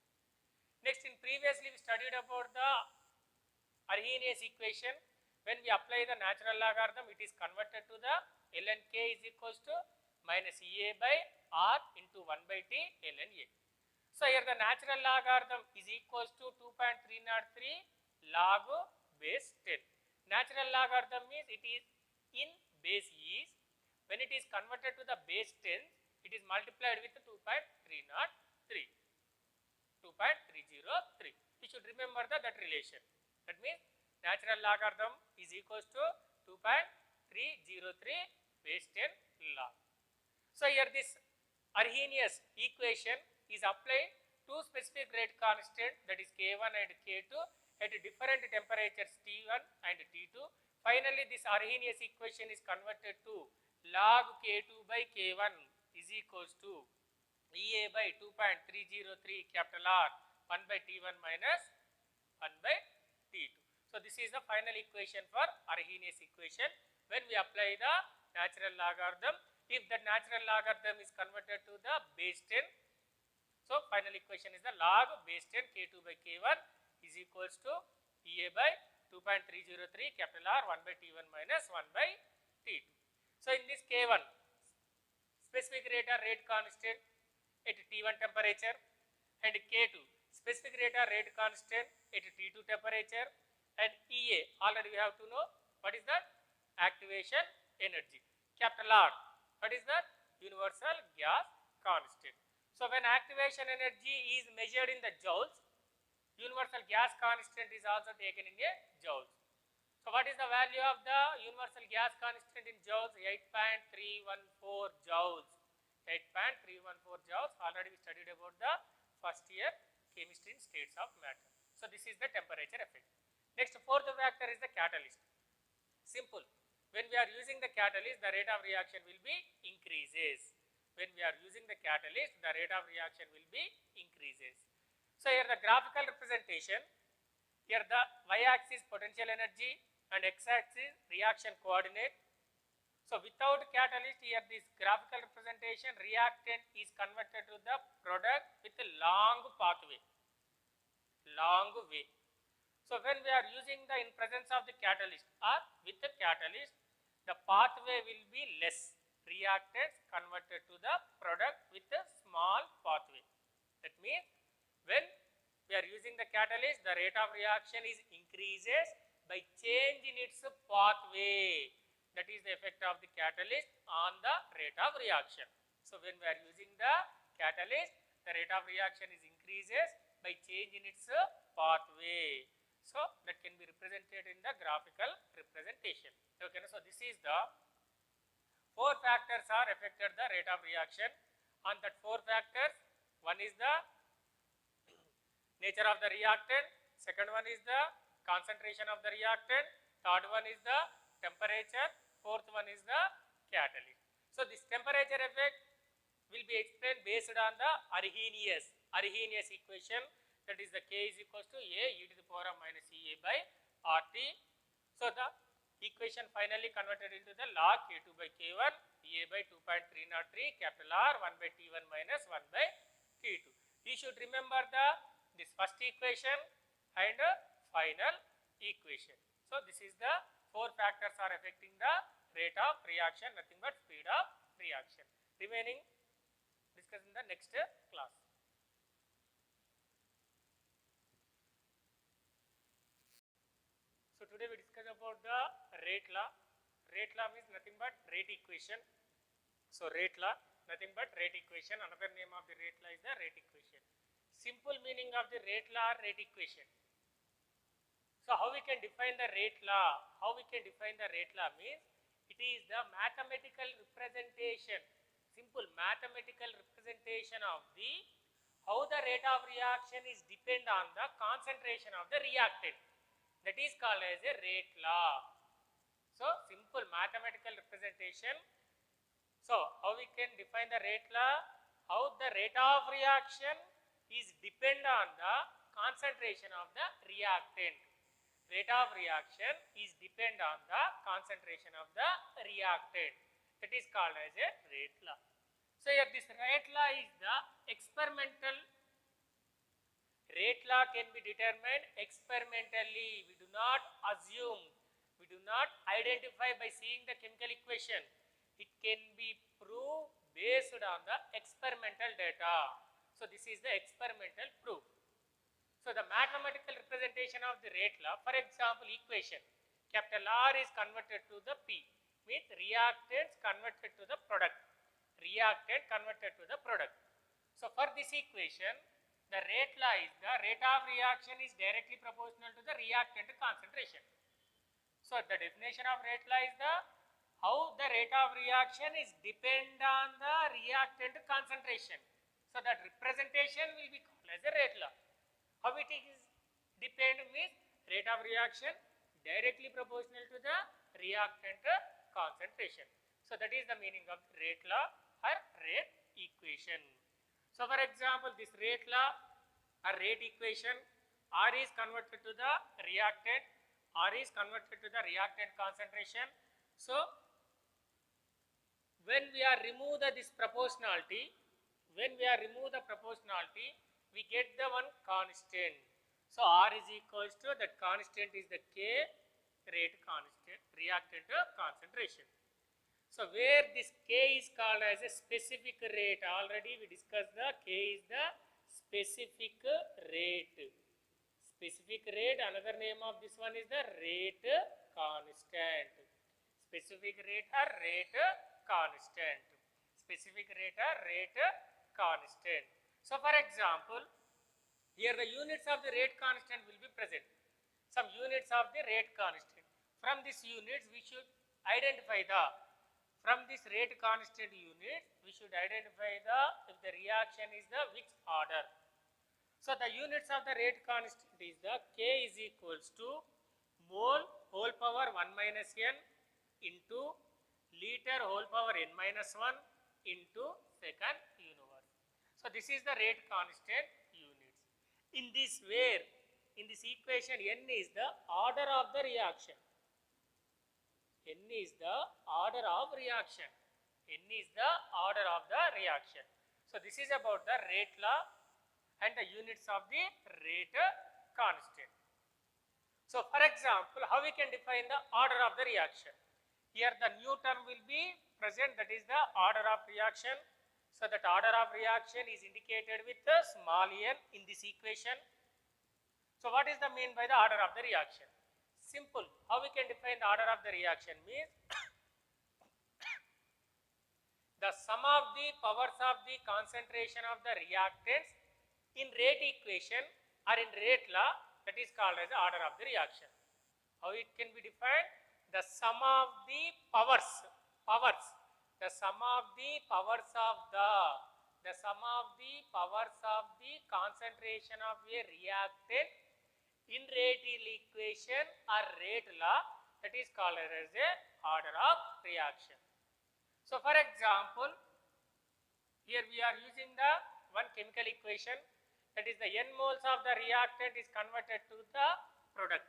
Next, in previously we studied about the Arrhenius equation. When we apply the natural logarithm, it is converted to the ln k is equals to minus Ea by r into 1 by t ln A. So here the natural logarithm is equals to 2.303 log base 10. Natural logarithm means it is in base is. When it is converted to the base 10, it is multiplied with 2.303. 2.303. We should remember that relation. That means natural logarithm is equals to 2.303 base 10 log. So here this Arrhenius equation is applied to specific rate constant, that is K1 and K2 at different temperatures T1 and T2. Finally this Arrhenius equation is converted to log K2 by K1 is equals to Ea by 2.303 capital R 1 by T1 minus 1 by T2. So this is the final equation for Arrhenius equation when we apply the natural logarithm. If the natural logarithm is converted to the base 10, so final equation is the log base 10 K2 by K1 is equals to Ea by 2.303 capital R 1 by T1 minus 1 by T2. So in this K1, specific rate or rate constant at T1 temperature, and K2, specific rate or rate constant at T2 temperature, and Ea, already we have to know what is the activation energy. Capital R, what is the universal gas constant. So when activation energy is measured in the joules, universal gas constant is also taken in a joules. So what is the value of the universal gas constant in joules? 8.314 joules. 8.314 joules. Already we studied about the first year chemistry in states of matter. So this is the temperature effect. Next, fourth factor is the catalyst. Simple. When we are using the catalyst, the rate of reaction will be increases. When we are using the catalyst, the rate of reaction will be increases. So here the graphical representation, here the y-axis potential energy and x-axis reaction coordinate. So without catalyst, here this graphical representation, reactant is converted to the product with a long pathway. Long way. So when we are using the in presence of the catalyst or with the catalyst, the pathway will be less. Reactants converted to the product with a small pathway. That means when we are using the catalyst, the rate of reaction is increases by change in its pathway. That is the effect of the catalyst on the rate of reaction. So when we are using the catalyst, the rate of reaction is increases by change in its pathway. So that can be represented in the graphical representation. Okay, so this is the 4 factors are affected the rate of reaction. On that 4 factors, one is the nature of the reactant, second one is the concentration of the reactant, third one is the temperature, fourth one is the catalyst. So this temperature effect will be explained based on the Arrhenius equation, that is the K is equals to A e to the power of minus EA by RT. So the equation finally converted into the log K2 by K1 EA by 2.303 capital R 1 by T1 minus 1 by T2. You should remember this first equation and final equation. So this is the 4 factors are affecting the rate of reaction, nothing but speed of reaction. Remaining discuss in the next class. So today we discuss about the rate law. Rate law means nothing but rate equation. So rate law, nothing but rate equation. Another name of the rate law is the rate equation. Simple meaning of the rate law or rate equation. So how we can define the rate law? How we can define the rate law means it is the mathematical representation, simple mathematical representation of the how the rate of reaction is depend on the concentration of the reactant. That is called as a rate law. So simple mathematical representation. So how we can define the rate law? How the rate of reaction is depend on the concentration of the reactant. Rate of reaction is depend on the concentration of the reactant. That is called as a rate law. So here this rate law is the experimental. Rate law can be determined experimentally. We do not assume, we do not identify by seeing the chemical equation. It can be proved based on the experimental data. So this is the experimental proof. So the mathematical representation of the rate law, for example, equation capital R is converted to the P, means reactants converted to the product. Reactant converted to the product. So for this equation, the rate law is the rate of reaction is directly proportional to the reactant concentration. So the definition of rate law is the how the rate of reaction is depend on the reactant concentration. So that representation will be called as a rate law. How it is depend means rate of reaction directly proportional to the reactant concentration. So that is the meaning of rate law or rate equation. So for example, this rate law or rate equation, R is converted to the reactant, R is converted to the reactant concentration. So when we are remove this proportionality, we get the one constant. So R is equals to that constant is the K rate constant, reactant concentration. So where this K is called as a specific rate, already we discussed the K is the specific rate. Specific rate, another name of this one is the rate constant. Specific rate or rate constant. Specific rate or rate constant. So for example, here the units of the rate constant will be present. Some units of the rate constant. From these units we should identify the, from this rate constant unit we should identify the, if the reaction is the which order. So the units of the rate constant is the K is equals to mole whole power 1 minus n into liter whole power n minus 1 into second universe. So this is the rate constant units. In this way, in this equation, n is the order of the reaction. N is the order of reaction. N is the order of the reaction. So this is about the rate law and the units of the rate constant. So for example, how we can define the order of the reaction? Here the new term will be present, that is the order of reaction. So that order of reaction is indicated with a small n in this equation. So what is the mean by the order of the reaction? Simple. How we can define the order of the reaction means the sum of the powers of the concentration of the reactants in rate equation or in rate law that is called as the order of the reaction. How it can be defined? The sum of the powers, the sum of the powers of the sum of the powers of the concentration of a reactant in rate equation or rate law, that is called as a order of reaction. So for example, here we are using the one chemical equation, that is the n moles of the reactant is converted to the product.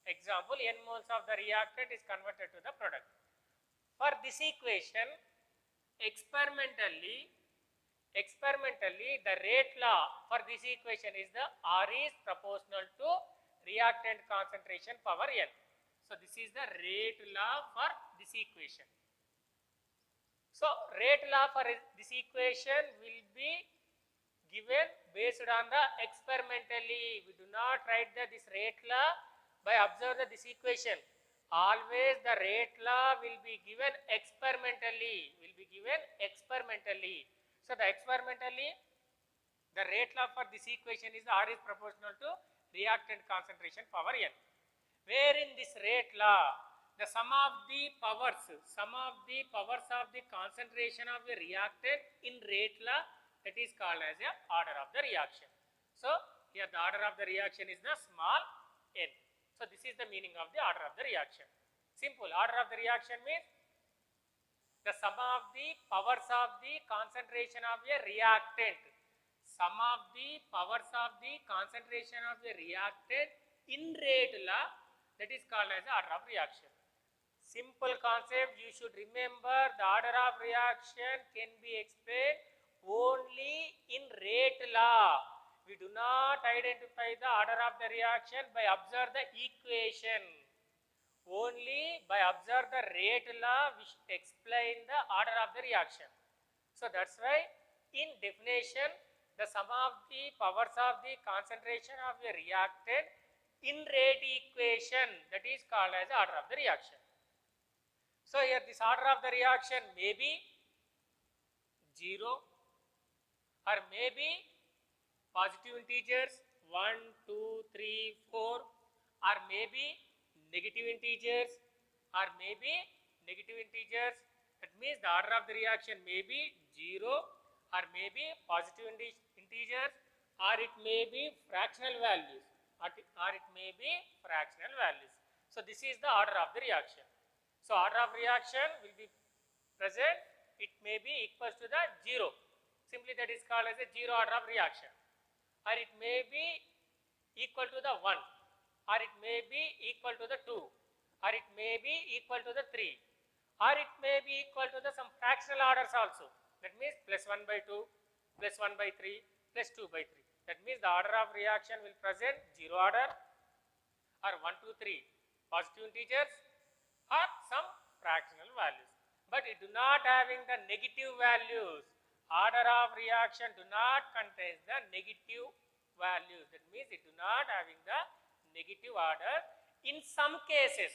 Example, n moles of the reactant is converted to the product. For this equation, experimentally the rate law for this equation is the R is proportional to reactant concentration power n. So this is the rate law for this equation. So rate law for this equation will be given based on the experimentally. We do not write this rate law by observe this equation. Always the rate law will be given experimentally. So the experimentally, the rate law for this equation is R is proportional to reactant concentration power n. Where in this rate law, the sum of the powers of the concentration of the reactant in rate law, that is called as a order of the reaction. So here the order of the reaction is the small n. So this is the meaning of the order of the reaction. Simple. Order of the reaction means the sum of the powers of the concentration of a reactant. Sum of the powers of the concentration of a reactant in rate law, that is called as the order of reaction. Simple concept, you should remember the order of reaction can be explained only in rate law. We do not identify the order of the reaction by observe the equation. Only by observe the rate law we should explain the order of the reaction. So that's why in definition, the sum of the powers of the concentration of a reactant in rate equation, that is called as the order of the reaction. So here this order of the reaction may be 0 or may be positive integers 1, 2, 3, 4, or may be negative integers or may be negative integers. That means the order of the reaction may be 0 or may be positive integers, or it may be fractional values, or it may be fractional values. So this is the order of the reaction. So order of reaction will be present, it may be equals to the 0. Simply that is called as a 0 order of reaction. Or it may be equal to the 1, or it may be equal to the 2, or it may be equal to the 3, or it may be equal to the some fractional orders also. That means plus 1 by 2, plus 1 by 3, plus 2 by 3. That means the order of reaction will present 0 order, or 1, 2, 3 positive integers, or some fractional values. But it do not having the negative values. Order of reaction do not contain the negative values. That means it do not having the negative order. In some cases,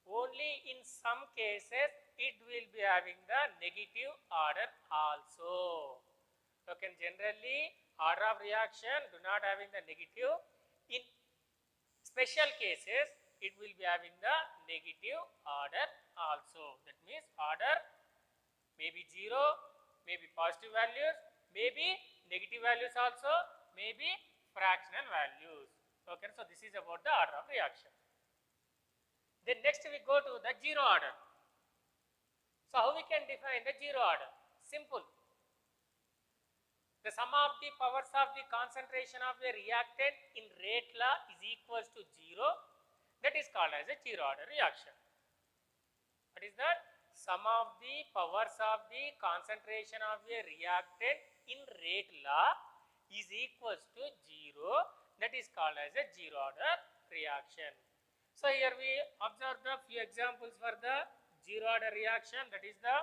only in some cases, it will be having the negative order also. Okay, generally order of reaction do not having the negative. In special cases, it will be having the negative order also. That means order may be 0, may be positive values, may be negative values also, may be fractional values. Okay, so this is about the order of reaction. Then next we go to the 0 order. So how we can define the 0 order? Simple. The sum of the powers of the concentration of a reactant in rate law is equals to 0. That is called as a 0 order reaction. What is that? Sum of the powers of the concentration of a reactant in rate law is equals to 0. That is called as a 0 order reaction. So here we observe the few examples for the 0 order reaction. That is the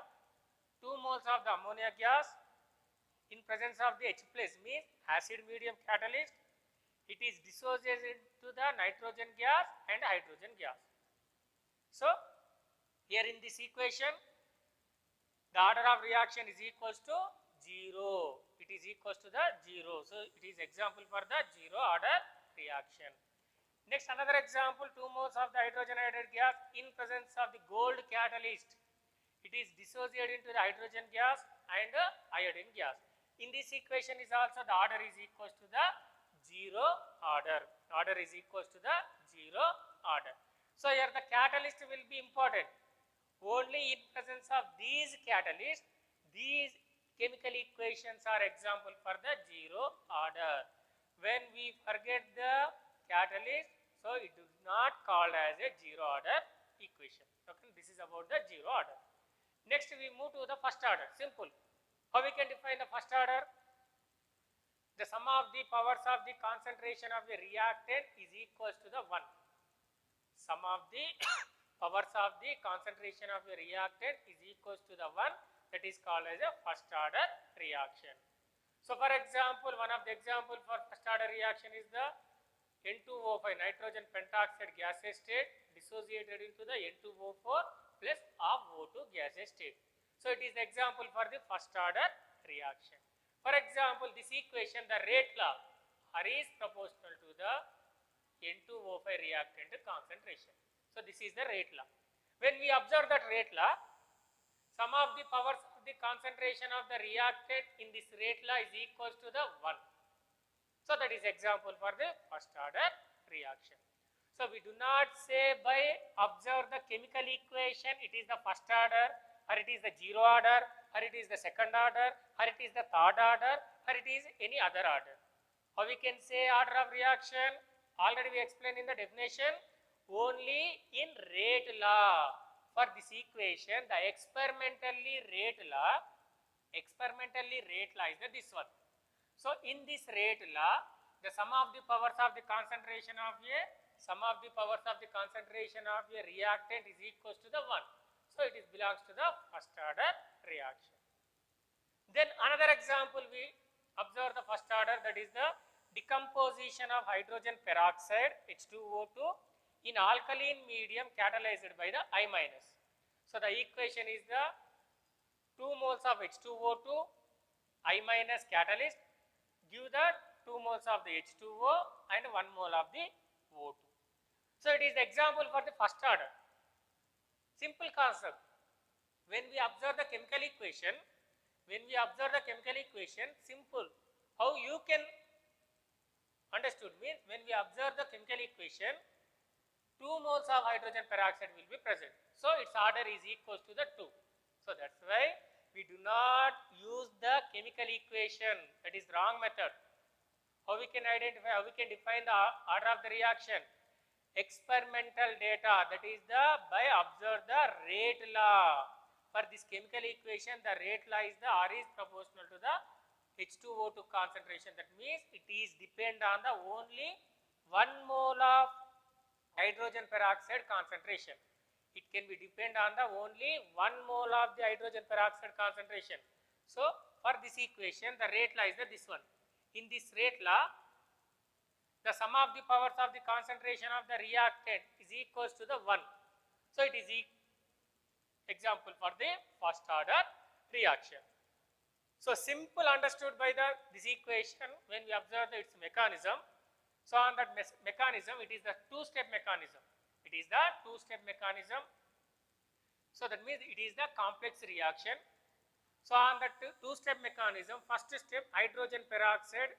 2 moles of the ammonia gas in presence of the H plus means acid medium catalyst. It is dissociated to the nitrogen gas and hydrogen gas. So here in this equation, the order of reaction is equals to 0. It is equals to the 0. So it is example for the zero order reaction. Next, another example, 2 moles of the hydrogenated gas in presence of the gold catalyst. It is dissociated into the hydrogen gas and iodine gas. In this equation is also the order is equals to the 0 order. Order is equals to the 0 order. So here the catalyst will be important. Only in presence of these catalysts, these chemical equations are example for the 0 order. When we forget the catalyst, so it is not called as a 0 order equation. Okay, this is about the 0 order. Next we move to the first order. Simple. How we can define the first order? The sum of the powers of the concentration of the reactant is equals to the 1. Sum of the powers of the concentration of the reactant is equals to the 1. That is called as a first order reaction. So for example, one of the example for first order reaction is the N2O5 nitrogen pentoxide gaseous state dissociated into the N2O4 plus of O2 gaseous state. So it is the example for the first order reaction. For example, this equation, the rate law R is proportional to the N2O5 reactant concentration. So this is the rate law. When we observe that rate law, sum of the powers of the concentration of the reactant in this rate law is equals to the 1. So that is example for the first order reaction. So we do not say by observe the chemical equation it is the first order, or it is the 0 order, or it is the second order, or it is the third order, or it is any other order. How we can say order of reaction? Already we explained in the definition. Only in rate law. For this equation, the experimentally rate law is this one. So in this rate law, the sum of the powers of the concentration of a reactant is equals to the 1. So it is belongs to the first order reaction. Then another example we observe the first order, that is the decomposition of hydrogen peroxide H2O2 in alkaline medium catalyzed by the I minus. So the equation is the 2 moles of H2O2 I minus catalyst give the 2 moles of the H2O and 1 mole of the O2. So it is the example for the first order. Simple concept. When we observe the chemical equation, simple. How you can understood means when we observe the chemical equation, 2 moles of hydrogen peroxide will be present. So its order is equals to the 2. So that's why we do not use the chemical equation. That is wrong method. How we can identify, how we can define the order of the reaction? Experimental data, that is the by observe the rate law. For this chemical equation, the rate law is the R is proportional to the H2O2 concentration. That means it is depend on the only 1 mole of hydrogen peroxide concentration. It can be depend on the only 1 mole of the hydrogen peroxide concentration. So for this equation, the rate law is this one. In this rate law, the sum of the powers of the concentration of the reactant is equals to the 1. So it is example for the first order reaction. So simple understood by this equation when we observe its mechanism. So on that mechanism, it is the two-step mechanism. It is the two-step mechanism. So that means it is the complex reaction. So on that two-step mechanism, first step, hydrogen peroxide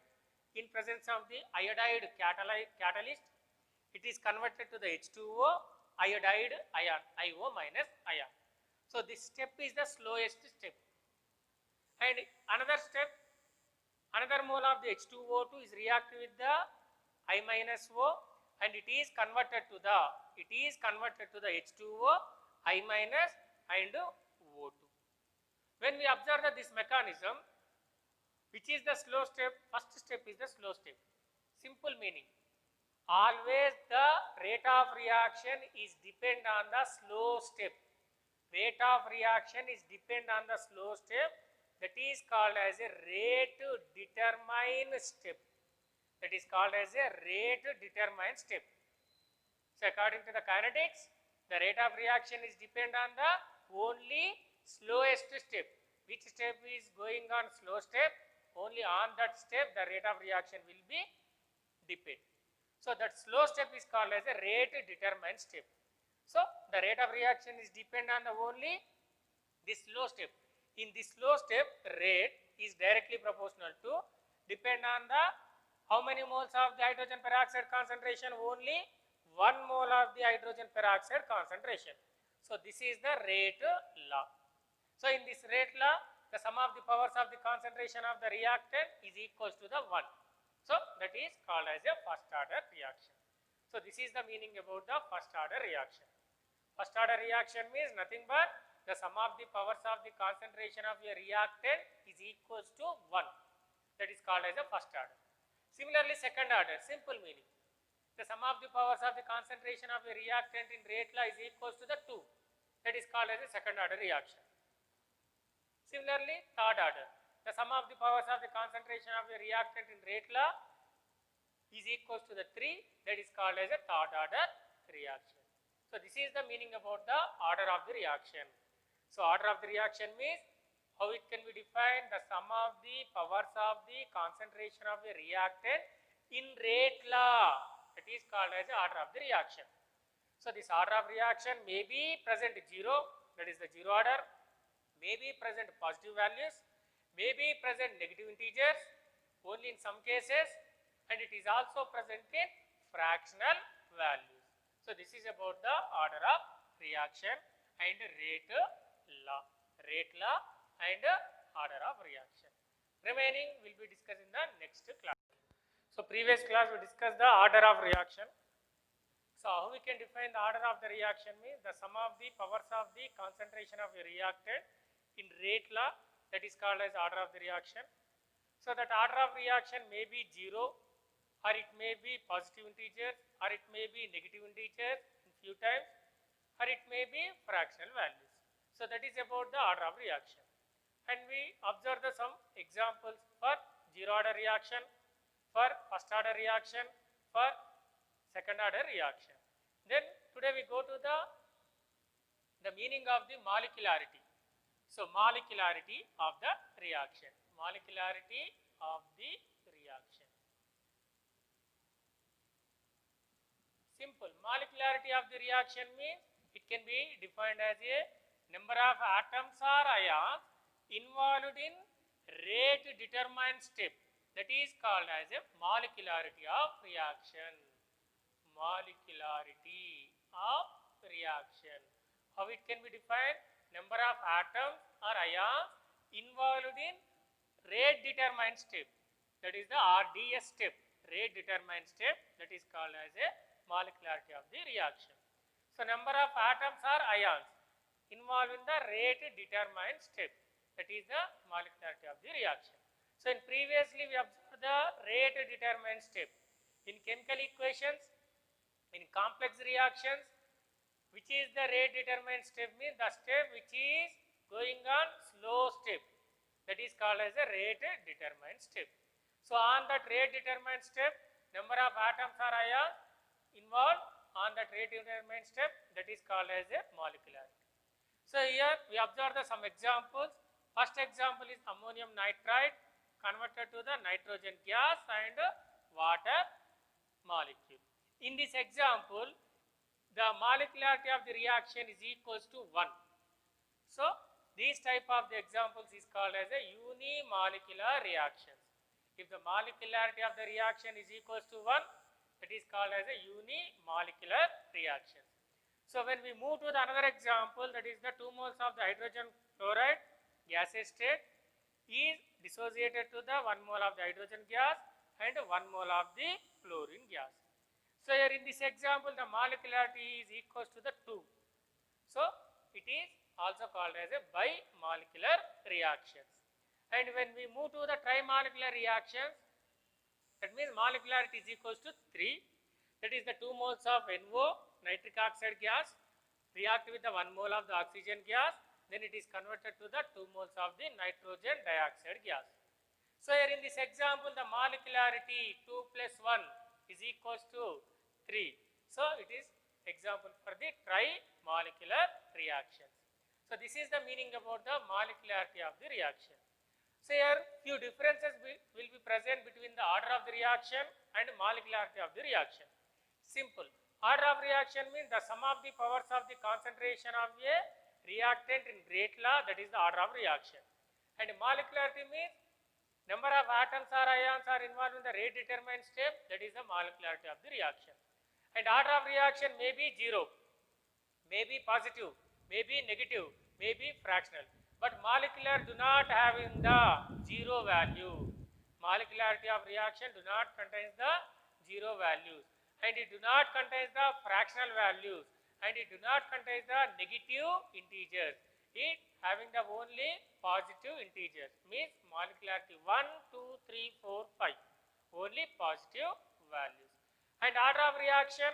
in presence of the iodide catalyst, it is converted to the H2O iodide ion, IO minus ion. So this step is the slowest step. And another step, another mole of the H2O2 is reacted with the I minus O, and it is converted to the H2O I minus and O2. When we observe this mechanism, which is the slow step, first step is the slow step. Simple meaning, always the rate of reaction is depend on the slow step. Rate of reaction is depend on the slow step. That is called as a rate determined step. That is called as a rate determined step. So according to the kinetics, the rate of reaction is depend on the only slowest step. Which step is going on slow step? only on that step the rate of reaction will be depend. So that slow step is called as a rate determined step. So the rate of reaction is depend on the only this slow step. In this slow step, rate is directly proportional to depend on the how many moles of the hydrogen peroxide concentration, only 1 mole of the hydrogen peroxide concentration. So this is the rate law. So in this rate law, the sum of the powers of the concentration of the reactant is equals to the 1. So that is called as a first order reaction. So this is the meaning about the first order reaction. First order reaction means nothing but the sum of the powers of the concentration of a reactant is equals to 1. That is called as a first order. Similarly, second order, simple meaning. The sum of the powers of the concentration of a reactant in rate law is equals to the 2. That is called as a second order reaction. Similarly, third order, the sum of the powers of the concentration of a reactant in rate law is equals to the 3. That is called as a third order reaction. So this is the meaning about the order of the reaction. So order of the reaction means how it can be defined, the sum of the powers of the concentration of a reactant in rate law. That is called as the order of the reaction. So this order of reaction may be present 0, that is the 0 order, may be present positive values, may be present negative integers only in some cases, and it is also present in fractional values. So this is about the order of reaction and rate law and order of reaction. Remaining will be discussed in the next class. So previous class we discussed the order of reaction. So how we can define the order of the reaction means the sum of the powers of the concentration of a reactant in rate law, that is called as order of the reaction. So that order of reaction may be 0, or it may be positive integers, or it may be negative integers in few times, or it may be fractional values. So that is about the order of reaction. And we observe the some examples for 0 order reaction, for first order reaction, for second order reaction. Then today we go to the meaning of the molecularity. So molecularity of the reaction. Molecularity of the reaction. Simple. Molecularity of the reaction means it can be defined as a number of atoms or ions involved in rate determined step. That is called as a molecularity of reaction. Molecularity of reaction. How it can be defined? Number of atoms or ions involved in rate determined step. That is the RDS step. Rate determined step. That is called as a molecularity of the reaction. So number of atoms or ions involved in the rate determined step. That is the molecularity of the reaction. So in previously we observed the rate determined step. In chemical equations, in complex reactions, which is the rate determined step means the step which is going on slow step. That is called as a rate determined step. So on that rate determined step, number of atoms or ions involved on that rate determined step, that is called as a molecularity. So here we observe some examples. First example is ammonium nitrate converted to the nitrogen gas and water molecule. In this example, the molecularity of the reaction is equals to 1. So these type of the examples is called as a unimolecular reactions. If the molecularity of the reaction is equals to 1, that is called as a unimolecular reaction. So when we move to the another example, that is the 2 moles of the hydrogen chloride gaseous state is dissociated to the 1 mole of the hydrogen gas and 1 mole of the chlorine gas. So here in this example, the molecularity is equals to the 2. So it is also called as a bimolecular reactions. And when we move to the trimolecular reactions, that means molecularity is equals to 3. That is the 2 moles of NO, nitric oxide gas, react with the 1 mole of the oxygen gas, then it is converted to the 2 moles of the nitrogen dioxide gas. So here in this example, the molecularity 2 plus 1 is equals to 3. So it is example for the trimolecular reactions. So this is the meaning about the molecularity of the reaction. So here few differences will be present between the order of the reaction and molecularity of the reaction. Simple. Order of reaction means the sum of the powers of the concentration of a reactant in rate law, that is the order of reaction. And molecularity means number of atoms or ions are involved in the rate determined step, that is the molecularity of the reaction. And order of reaction may be 0, may be positive, may be negative, may be fractional. But molecular do not have in the 0 value. Molecularity of reaction do not contain the 0 values, and it do not contain the fractional values, and it do not contain the negative integers. It having the only positive integers, means molecularity 1, 2, 3, 4, 5, only positive values. And order of reaction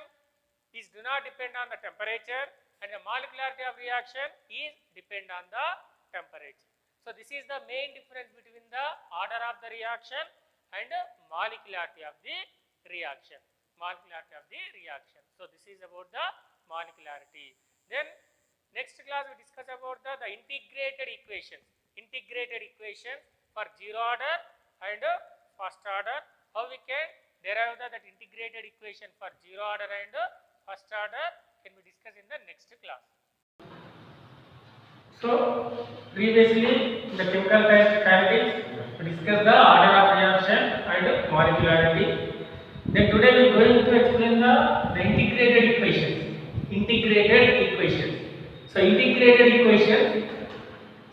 is do not depend on the temperature, and the molecularity of reaction is depend on the temperature. So this is the main difference between the order of the reaction and molecularity of the reaction. Molecularity of the reaction. So this is about the molecularity. Then next class we discuss about the integrated equations. Integrated equations for 0 order and first order. How we can derive that integrated equation for 0 order and first order can be discussed in the next class. So previously in the chemical kinetics we discussed the order of reaction and molecularity. Then today we are going to explain the integrated equations. Integrated equations. So integrated equation.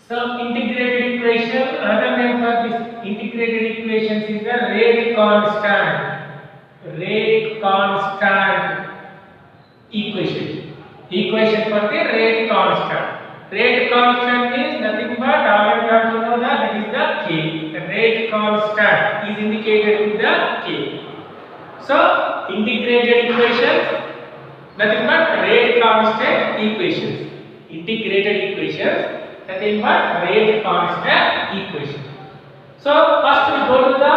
So integrated equation, another name for this integrated equations is the rate constant. Rate constant equation. Equation for the rate constant. Rate constant is nothing but all you have to know that is the K. The rate constant is indicated with the K. So integrated equations, nothing but rate constant equations. Integrated equations, nothing but rate constant equations. So first we go to the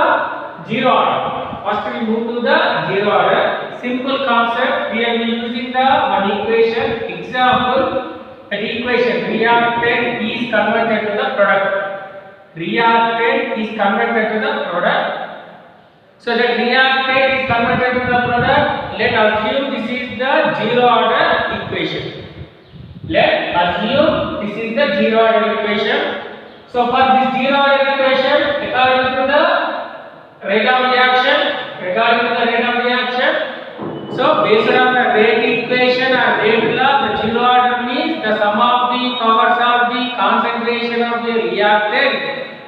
0 order. First we move to the 0 order. Simple concept. We are using the one equation. Example. That equation reactant is converted to the product. Reactant is converted to the product. So that reactant is converted to the product. Let assume this is the 0 order equation. Let assume this is the 0 order equation. So for this 0 order equation, according to the rate of reaction, so based on the rate equation or rate law, the 0 order means the sum of the powers of the concentration of the reactant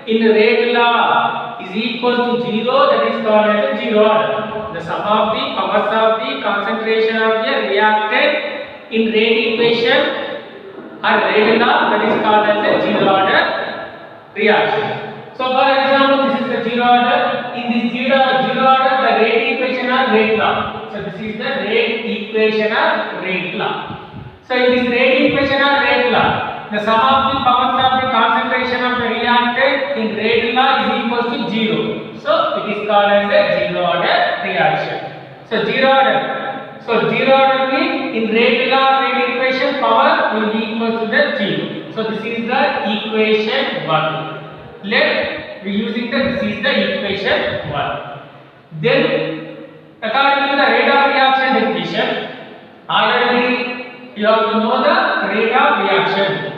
in rate law is equal to 0, that is called as a 0 order. The sum of the powers of the concentration of the reactant in rate equation or rate law, that is called as a 0 order reaction. So for example, this is the 0 order. In this 0 order, the rate equation or rate law. So this is the rate equation or rate law. So in this rate equation or rate law, the sum of the powers of the concentration of the reactant in rate law is equal to 0. So it is called as a 0 order reaction. So 0 order. So 0 order means in rate law rate equation power will be equal to the 0. So this is the equation 1. Let we using this is the equation 1. Then according to the rate of reaction definition, already you have to know the rate of reaction.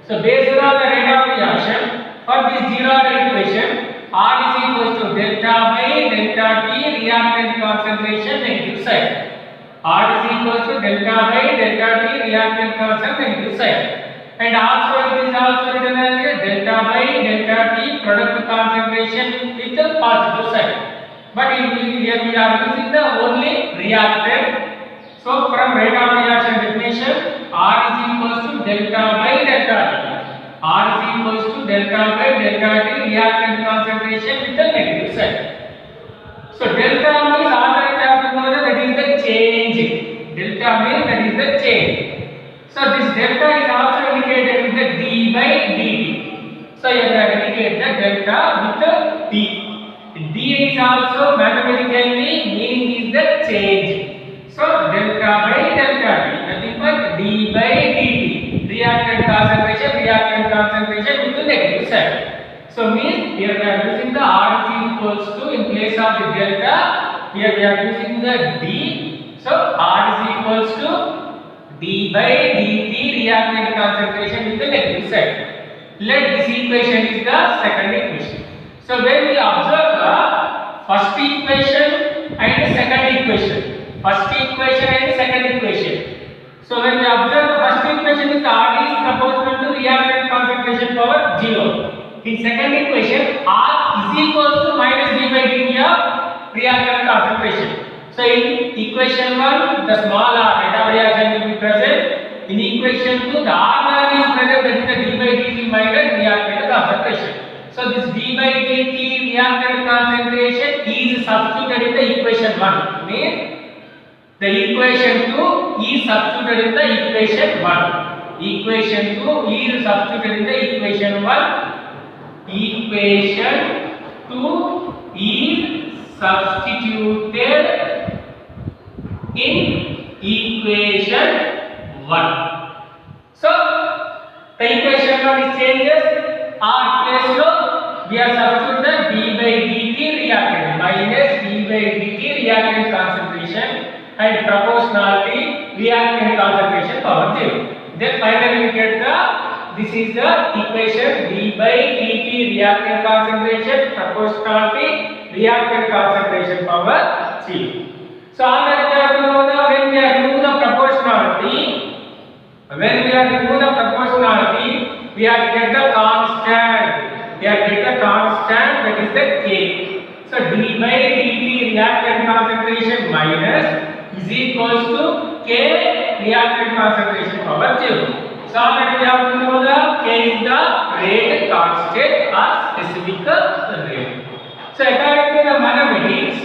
So based on the rate of reaction, for this 0 order equation, R is equal to delta by delta T reactant concentration negative side. R is equal to delta by delta T reactant concentration negative side. And also it is also written as a delta by delta T product concentration with the positive side. But here we are using the only reactant. So from rate of reaction definition, R is equal to delta by delta T. R is equal to delta by delta T reactant concentration with the negative side. So delta means already we have to know that is the change. Delta means that is the change. So this delta is also indicated with the d by dt. So you have to indicate the delta with the d. D is also mathematically meaning is the change. So delta by delta t, nothing but d by dt. Reactant concentration with the negative side. So means here equals to, in place of the delta, here we are using the D. So R is equals to D by dt reactant concentration with the negative side. Let this equation is the second equation. So when we observe the first equation and the second equation, so when we observe the first equation is R is proportional to reactant concentration power 0. In second equation, R is equals to minus d by dt of reactant concentration. So in equation 1, the small r, rate of reaction will be present. In equation 2, the r is present, that is the d by dt minus reactant concentration. So this d by dt reactant concentration is substituted in the equation 1. Means the equation 2 is substituted in the equation 1. Equation 2 is substituted in the equation 1. Equation 2 is substituted in equation 1. So the equation 1 is changes. R place lo we are substitute the d by dt reactant minus d by dt reactant concentration and proportionality reactant concentration power 0. Then finally we get the, this is the equation d by dt reactant concentration proportionality reactant concentration power 0. So already we have to know the, when we are remove the proportionality, we have to get the constant. That is the K. So d by dt reactant concentration minus is equals to K reactant concentration power 0. So already we have to know the K is the rate constant or specific rate. So according to the mathematics,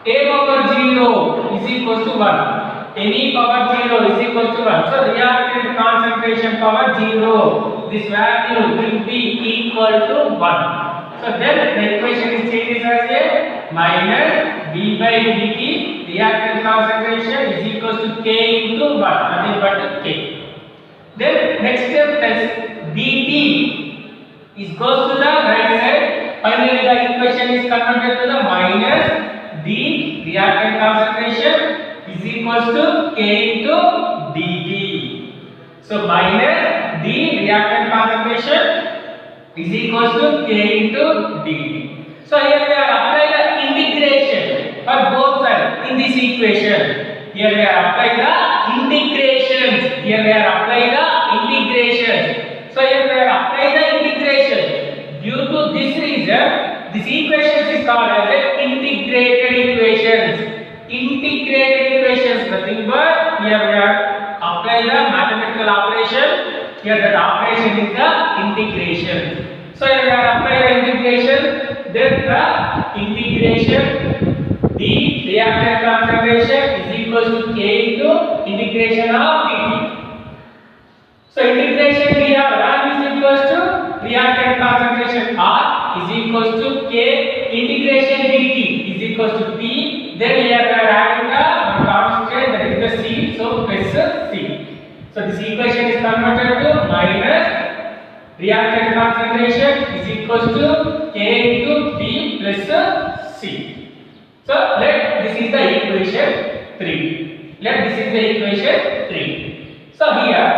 a power 0 is equals to 1. Any power 0 is equals to 1. So reactant concentration power 0. This value will be equal to 1. So then the equation is changed as a minus d by dt reactant concentration is equals to K into 1. Nothing but K. Then next step is dt is goes to the right side. Finally the equation is converted to the minus d reactant concentration is equals to K into dt. So minus d reactant concentration is equals to K into dt. So here we are applying the integration for both sides in this equation. Here we are applying the integrations. So here we are applying the integration. Due to this reason, this equation is called as integrated equations. Nothing but here we are applying the mathematical operation. Here that operation is the integration. So here we are applying the integration. Then the integration d reactant concentration is equals to K into integration of dt. So integration dr is equals to reactant concentration R is equals to K, integration dt is equals to T. Then here we are adding the constant, that is the C, so plus C. So this equation is converted to minus reactant concentration is equals to K into T plus C. So this is the equation 3. So here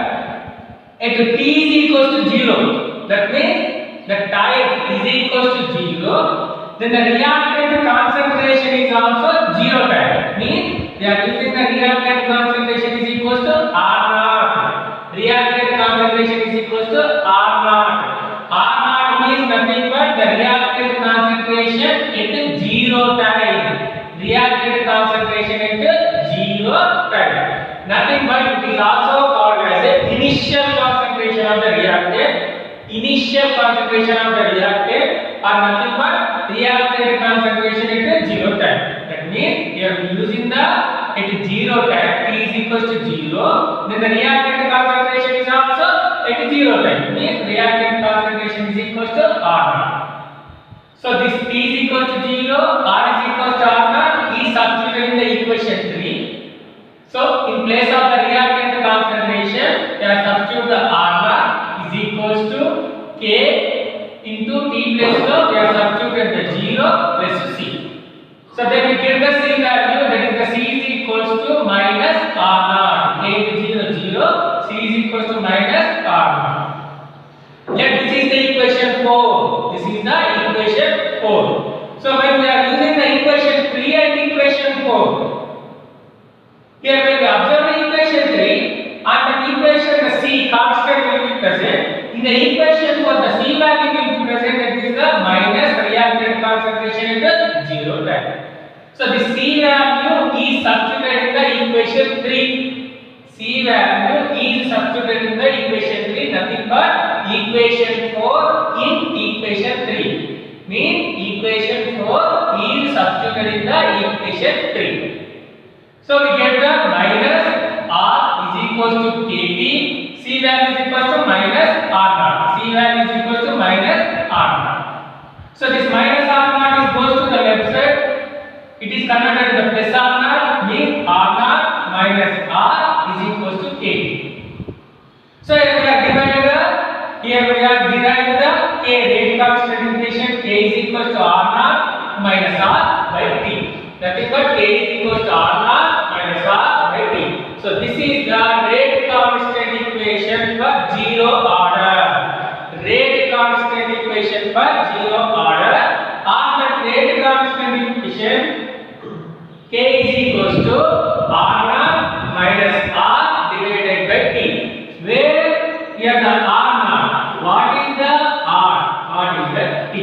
at t is equals to 0, that means the time is equals to 0, then the reactant concentration is also 0 time. Means they are using the reactant concentration is equals to R naught. Reactant concentration is equals to R naught. R naught means nothing but the reactant concentration at 0 time. Reactant concentration at 0 time. Nothing but it is also called as a initial concentration of the reactant. Initial concentration of the reactant are nothing but reactant concentration at 0 time. That means we are using the at 0 time T is equals to 0. Then the reactant concentration is also at 0 time. Means reactant concentration is equals to R naught. So this T is equals to 0, R is equals to R naught is substituted in the equation 3. So in place of the reactant concentration, we are substitute the R naught is equals to K into T plus 0. We are substituted the 0 plus So then we get the C value, that is the C is equals to minus R naught. A is 0, 0. C is equals to minus R naught. Let this is the equation 4. This is the equation 4. So when we are using the equation 3 and equation 4, here when we observe the equation 3, on the equation the C constant will be present. In the equation 4, the C value will be present, that is the minus reactant concentration at 0 time. So the C value is substituted in the equation 3. C value is substituted in the equation 3, nothing but equation 4 in equation 3. Means equation 4 is substituted in the equation 3. So we get the minus R is equals to Kp, C value is equals to minus R naught. C value is equals to minus R naught. So this minus R naught is goes to the left side. It is converted to the plus R naught, means R naught minus R is equals to Kp. So here we are derived the K rate constant equation. K is equals to R naught minus R by T. Nothing but K is equals to R naught minus R by T. So this is the rate constant equation for 0 order. Rate constant equation for 0 order. On the rate constant equation, K is equals to R naught minus R divided by T. Where here the R naught, what is the R? What is the T?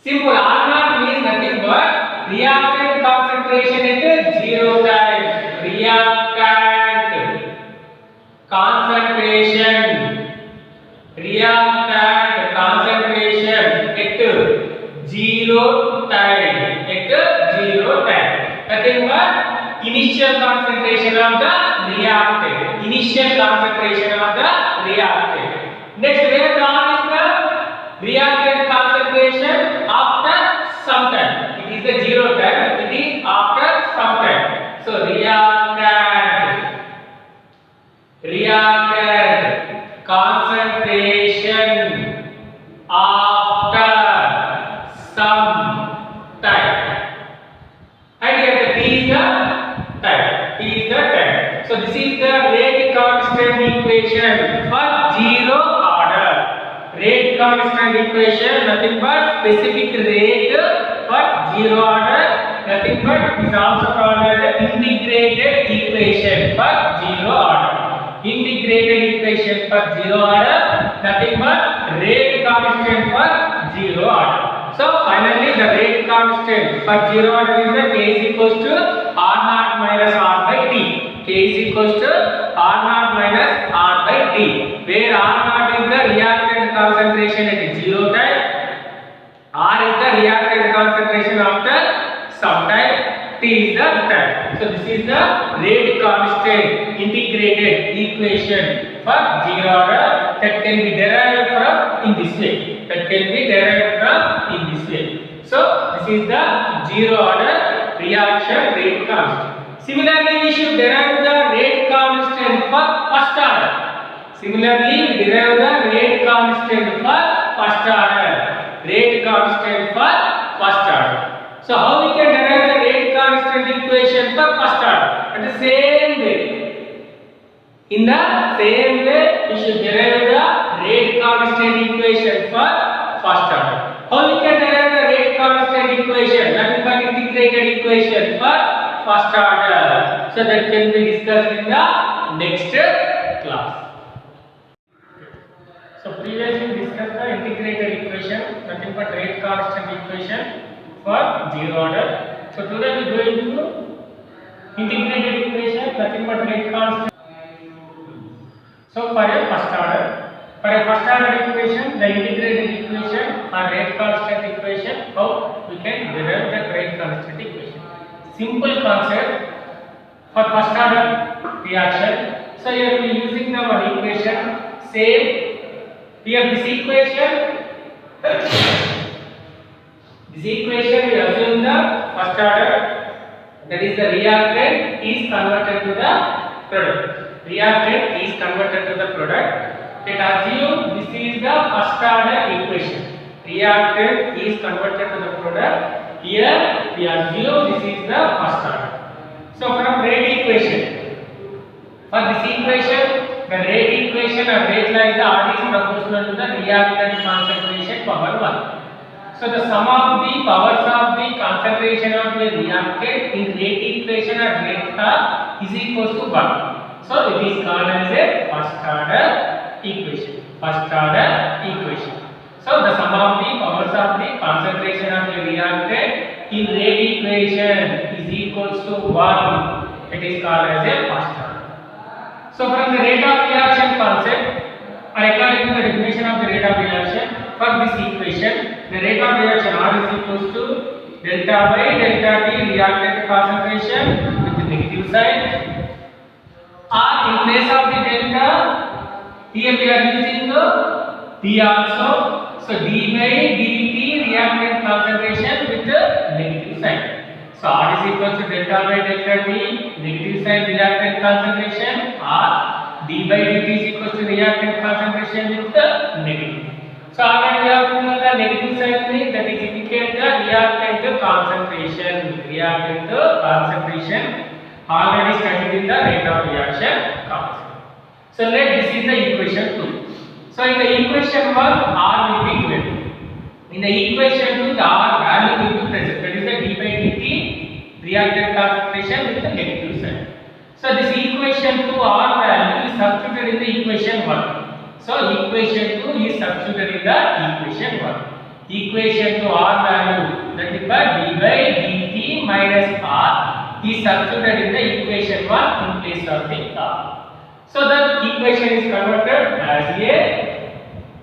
Simple. R naught means nothing but reactant concentration at 0 time. Reactant concentration at 0 time. Nothing but initial concentration of the reactant. Next, where the R is the reactant concentration after some time. It is the 0 time. It is after some time. So reactant concentration after some time. And here the T is the time. So this is the rate constant equation for 0 order. Rate constant equation, nothing but specific rate for 0 order. Nothing but is also called as the integrated equation for 0 order. Integrated equation for 0 order, nothing but rate constant for 0 order. So finally the rate constant for 0 order is the K is equals to R naught minus R by T. K is equals to R naught minus R by T. Where R naught is the reactant concentration at 0 time. R is the reactant concentration after some time. T is the time. So this is the rate constant integrated equation for 0 order that can be derived from in this way. So this is the 0 order reaction rate constant. Similarly, we should derive the rate constant for first order. So how we can derive the rate constant equation for first order? At the same way. In the same way, we should derive the rate constant equation for first order. How we can derive the rate constant equation? Nothing but integrated equation for first order. So that can be discussed in the next class. So previously discussed the integrated equation, nothing but rate constant equation for 0 order. So today we are going to integrated equation, nothing but rate constant. So for a first order equation, the integrated equation or rate constant equation, how we can derive the rate constant equation. Simple concept for first order reaction. So here we are using our equation same. Here this equation we assume the first order, that is the reactant is converted to the product. Let assume this is the first order equation. Reactant is converted to the product. Here we assume this is the first order. So from rate equation, for this equation, the rate equation or rate law is the R is proportional to the reactant concentration power 1. So the sum of the powers of the concentration of the reactant in rate equation or rate law is equal to 1. So it is called as a first order equation. First order equation. So the sum of the powers of the concentration of the reactant in rate equation is equal to 1. It is called as a first order. So from the rate of reaction concept, or according to the definition of the rate of reaction, for this equation, the rate of reaction R is equal to delta by delta T reactant concentration with the negative sign. R in place of the delta, here we are using the T also. So d by dt reactant concentration with the negative sign. So R is equal to delta by delta T, negative sign reactant concentration, R d by dt is equal to reactant concentration with the negative. So already we have known the negative sign means that is indicate the reactant concentration. Reactant concentration already studied in the rate of reaction concept. So let this is the equation 2. So in the equation 1, R will be given. In the equation 2, the R value will be present. That is the d by dt reactant concentration with the negative sign. So this equation 2 R value is substituted in the equation 1. So equation 2 is substituted in the equation 1. Equation 2 R value, that is by d by dt minus R, is substituted in the equation 1 in place of the R. So the equation is converted as a,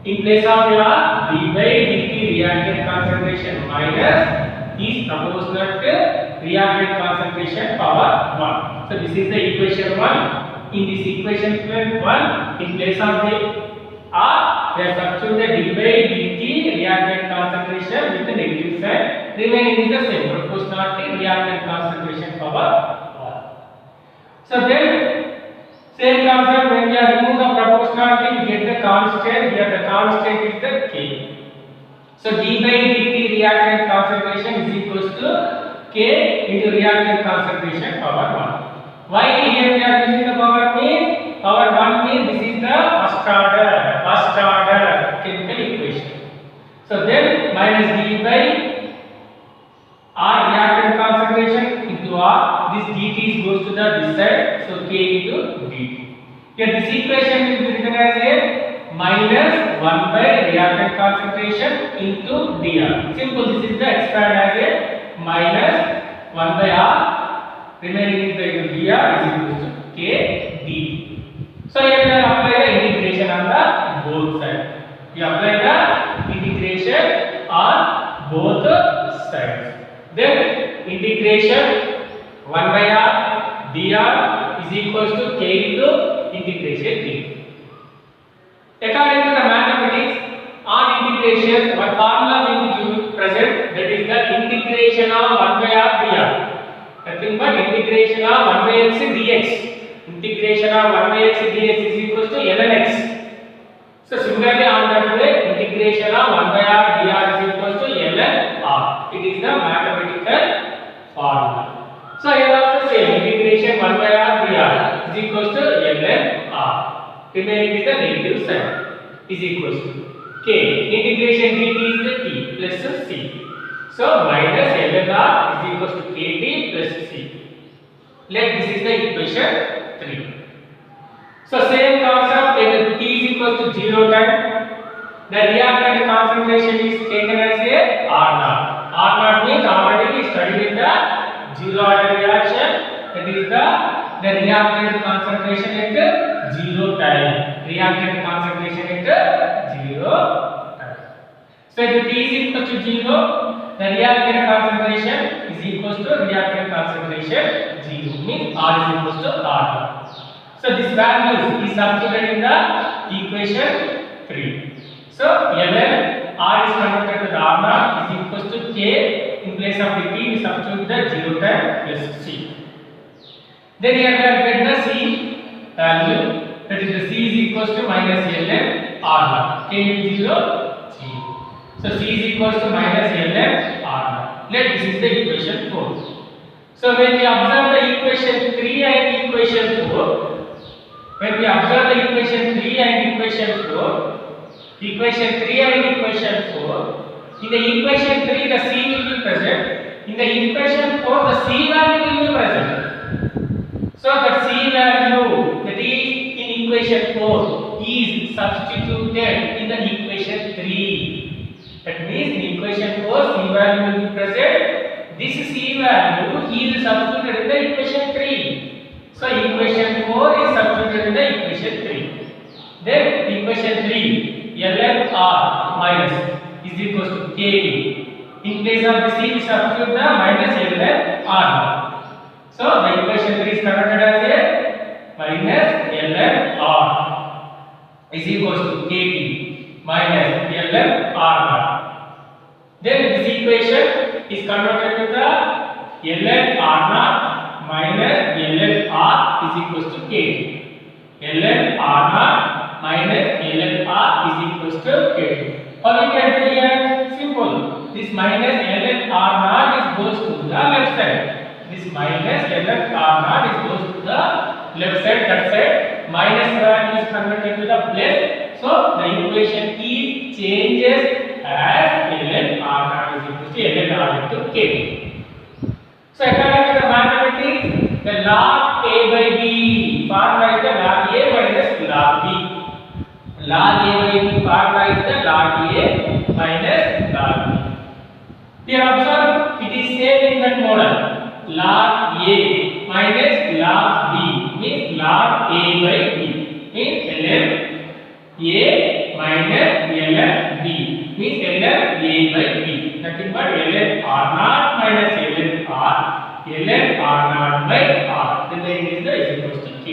in place of the R, d by dt reactant concentration minus is proportional to reactant concentration power 1. So this is the equation 1. In this equation 1, in place of the R, we are substituting d by dt reactant concentration with the negative sign. Remaining is the same, proportionality reactant concentration power 1. So then, same concept, when we are remove the proportionality, we get the constant. Here the constant is the K. So d by dt reactant concentration is equal to K into reactant concentration power 1. Why here we are using the power means? Power 1 means this is the first order chemical equation. So then minus d by R reactant concentration into R, this dt goes to the this side, so K into dt. Here this equation will be written as a minus 1 by reactant concentration into dr. Simple, this is the expand as a minus 1 by R, remaining is the dr is equal to K dt. So here we apply the integration on the both sides. We apply the integration on both sides. Then integration 1 by R dr is equal to K into integration dt. According to the mathematics, on integration, one formula will be present, that is the integration of 1 by R dr. Nothing but integration of 1 by x dx. Integration of 1 by x dx is equal to ln x. So similarly on that way, integration of 1 by R dr is equal to ln R. It is the mathematical formula. So here also same, integration 1 by R dr is equal to ln R. Remaining is the negative sign is equal to K. Integration dt is the T plus C. So minus ln R is equal to Kt plus C. Let this is the equation 3. So same concept, when T is equal to 0 time, the reactant concentration is taken as a R naught. R naught means already we studied in the 0 order reaction, that is the reactant concentration at 0 time. Reactant concentration at 0 time. So if T is equal to 0, the reactant concentration is equal to reactant concentration 0, means R is equal to R naught. So this value is substituted in the equation 3. So ln R is converted to the R naught is equal to K, in place of the T we substitute the 0 time plus C. Then here we have get the C value, that is the C is equal to minus ln R naught. K is 0, C. So C is equal to minus ln R naught. Let this is equation 4. So when we observe the equation 3 and equation 4, when we observe the equation 3 and equation 4, equation 3 and equation 4, in the equation 3 the C will be present, in the equation 4 the C value will be present. So that C value that is in equation 4 is substituted in the equation 3. That means in equation 4 C value will be present. This C value is substituted in the equation 3. So equation 4 is substituted in the equation 3. Then equation 3, LNR minus is equals to KD. In place of the C we substitute the minus LNR. So the equation 3 is converted as a minus LNR is equals to KT minus LNR. Then this equation is converted to the LNR minus LNR is equals to KT. LNR minus LNR is equals to KT. How we can do here? Simple. This minus LNR is goes to the left side. This minus LNR is goes to the left side. That side minus value is converted to the plus. So the equation E changes as LNR is equal to LNR into KT. So according to the mathematics, the log A by B formula is the log A minus log B. Log A by B formula is the log A minus log B. Here observe, it is same in that model. Log A minus log B means log A by B means ln A minus ln B means ln A by B. Nothing but ln R0 minus ln R, ln R0 by R. Then the end is the equals to K.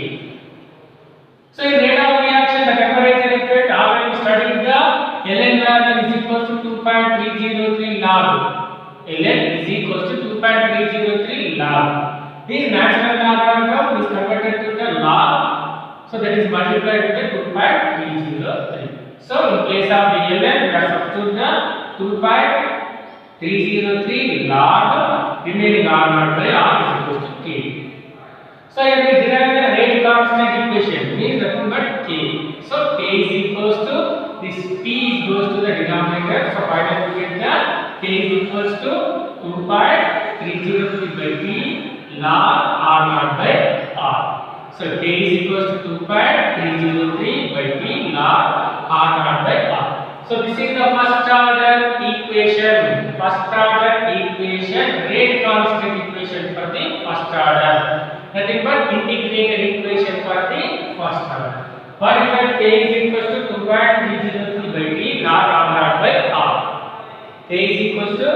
So in rate of reaction, the temperature effect already studied the ln value is equals to 2.303 log. ln is equals to 2.303 log. This natural log is converted to the log. So that is multiplied with 2.303. So in place of the ln, we have substituted the 2.303 log remaining R0 by R is equals to K. So here we derive the rate constant equation means nothing but K. So K is equals to this P goes to the denominator. So finally we get the K is equals to 2.303 by P log R0 by R. So K is equals to 2.303 by P log R0 by R. So this is the first order equation. First order equation, rate constant equation for the first order. Nothing but integrated equation for the first order. What is that? K is equals to 2.303 by T log R0 by R. K is equals to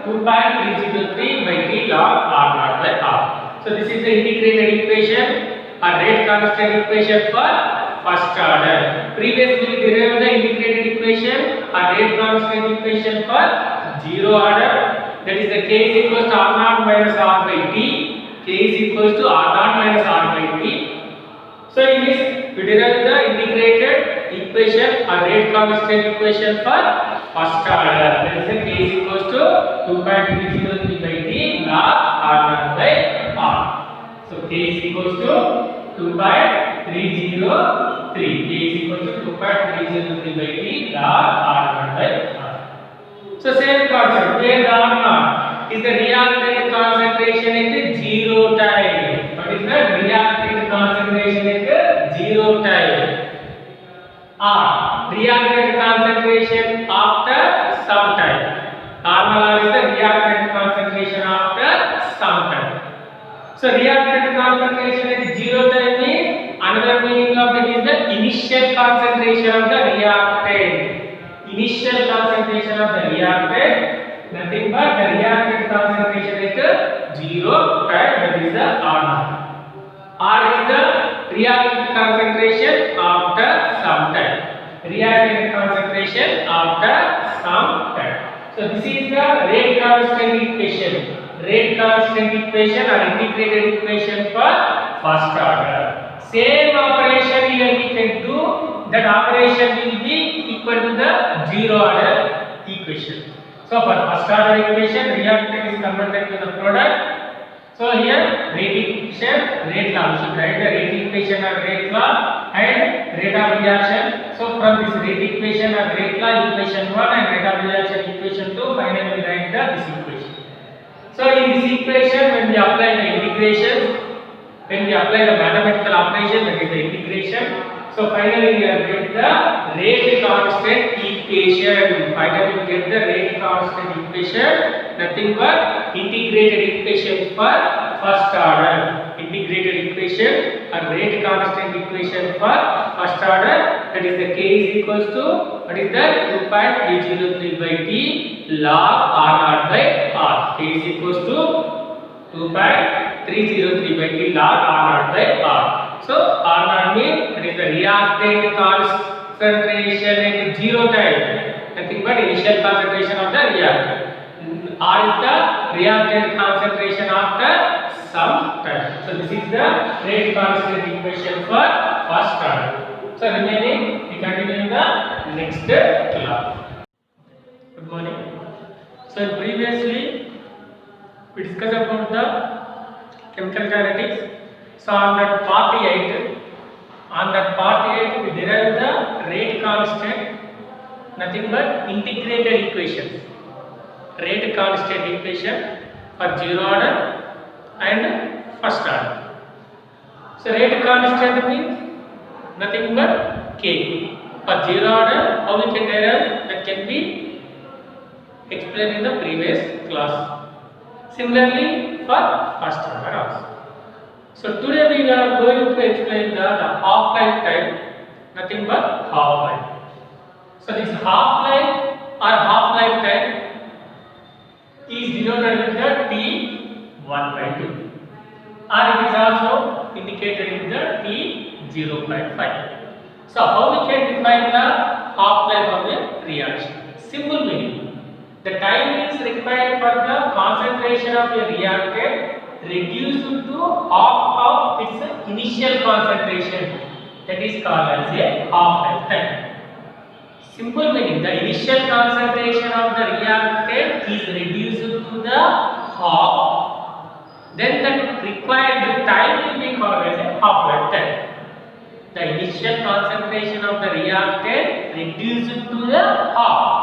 2.303 by T log R0 by R. So this is the integrated equation or rate constant equation for first order. Previously we derived the integrated equation or rate constant equation for zero order. That is the K is equals to R0 minus R by T. K is equals to R0 minus R by T. So in this we derive the integrated equation or rate constant equation for first order. That is the K is equals to 2.303 by T log R0 by R. So K is equals to 2.303. K is equals to 2.303 by T log R0 by R. So same concept. Here the R0 is the reactant concentration at 0 time. What is the reactant concentration at 0 time? R, reactant concentration after some time. R is the reactant concentration after some time. So reactant concentration at 0 time means another meaning of it is the initial concentration of the reactant. Initial concentration of the reactant, nothing but the reactant concentration at 0 time, that is the R0. R is the reactant concentration after some time. Reactant concentration after some time. So this is the rate constant equation. Rate constant equation or integrated equation for first order. Same operation here we can do. That operation will be equal to the zero order equation. So for first order equation, reactant is converted to the product. So here rate equation, rate law. We should write the rate equation or rate law and rate of reaction. So from this rate equation or rate law, equation 1 and rate of reaction equation 2, finally we write this equation. So in this equation, when we apply the integration, when we apply the mathematical operation, that is the integration. So finally we are get the rate constant equation. Finally we get the rate constant equation. Nothing but integrated equation for first order. Integrated equation or rate constant equation for first order. That is the k is equals to what is that 2.303 by t log r naught by r. K is equals to 2.303 by t log r naught by r. So R naught means it is the reactant concentration at 0 time. Nothing but initial concentration of the reactant. R is the reactant concentration after some time. So this is the rate constant equation for first order. So remaining we continue in the next class. Good morning. So previously we discussed about the chemical kinetics. So on that part 8 we derive the rate constant, nothing but integrated equations. Rate constant equation for 0 order and first order. So rate constant means nothing but k. For 0 order, how we can derive, that can be explained in the previous class. Similarly for first order also. So today we are going to explain the half-life time, nothing but half-life. So this half-life or half-life time is denoted with the T1/2 or it is also indicated in the T0.5. So how we can define the half-life of a reaction? Simple meaning. The time is required for the concentration of a reactant reduced to half of its initial concentration, that is called as a half-life time. Simple meaning, the initial concentration of the reactant is reduced to the half, then the required time will be called as a half-life time. The initial concentration of the reactant reduced to the half,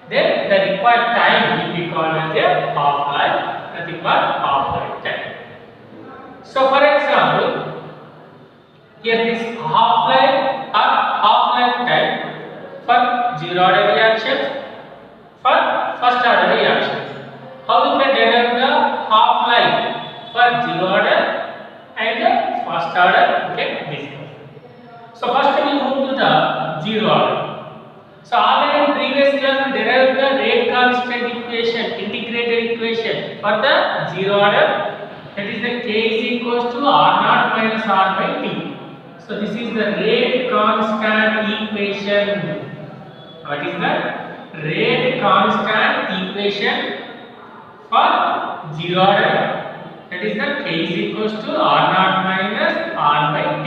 then the required time will be called as a half-life, nothing but half-life time. So for example, here this half-life or half-life time for 0 order reactions, for first order reactions. How we can derive the half-life for 0 order and first order we can discuss. So first we move to the 0 order. So already in previous class we derived the rate constant equation, integrated equation for the 0 order. That is the k is equals to r naught minus r by t. So this is the rate constant equation. What is the rate constant equation for 0 order? That is the k is equals to r naught minus r by t.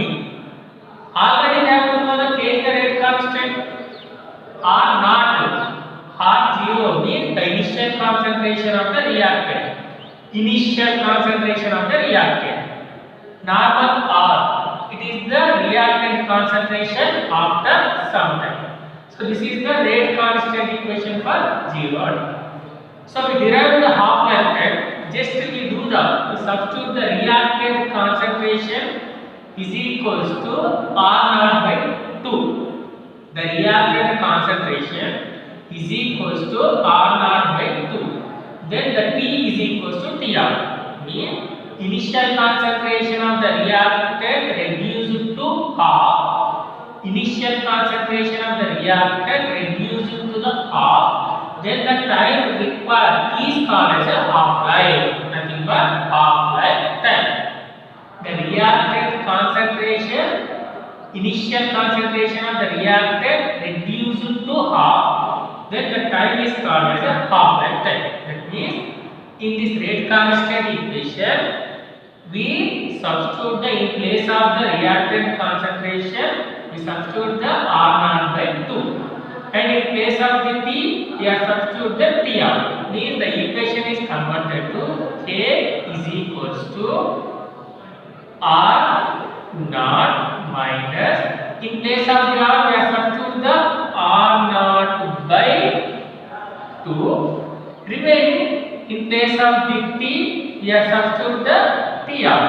Already we have to know the k is the rate constant. R naught, R0 means the initial concentration of the reactant. Initial concentration of the reactant. Normal R, it is the reactant concentration after some time. So this is the rate constant equation for 0 order. So we derive the half-life time. Just we substitute the reactant concentration is equals to R naught by 2. The reactant concentration is equals to R naught by 2. Then the T is equals to TR. Means initial concentration of the reactant reduced to half. Initial concentration of the reactant reduced to the half. Then the time required is called as a half-life. Nothing but half-life time. The reactant concentration, initial concentration of the reactant reduced to half, then the time is called as a half-life time. That means in this rate constant equation, we substitute the in place of the reactant concentration, we substitute the R naught by 2. and in place of the T, we have substitute the Tr. Means the equation is converted to K is equals to R naught minus, in place of the R, we have substitute the R naught by 2. Remaining, in place of the T, we have substitute the Tr.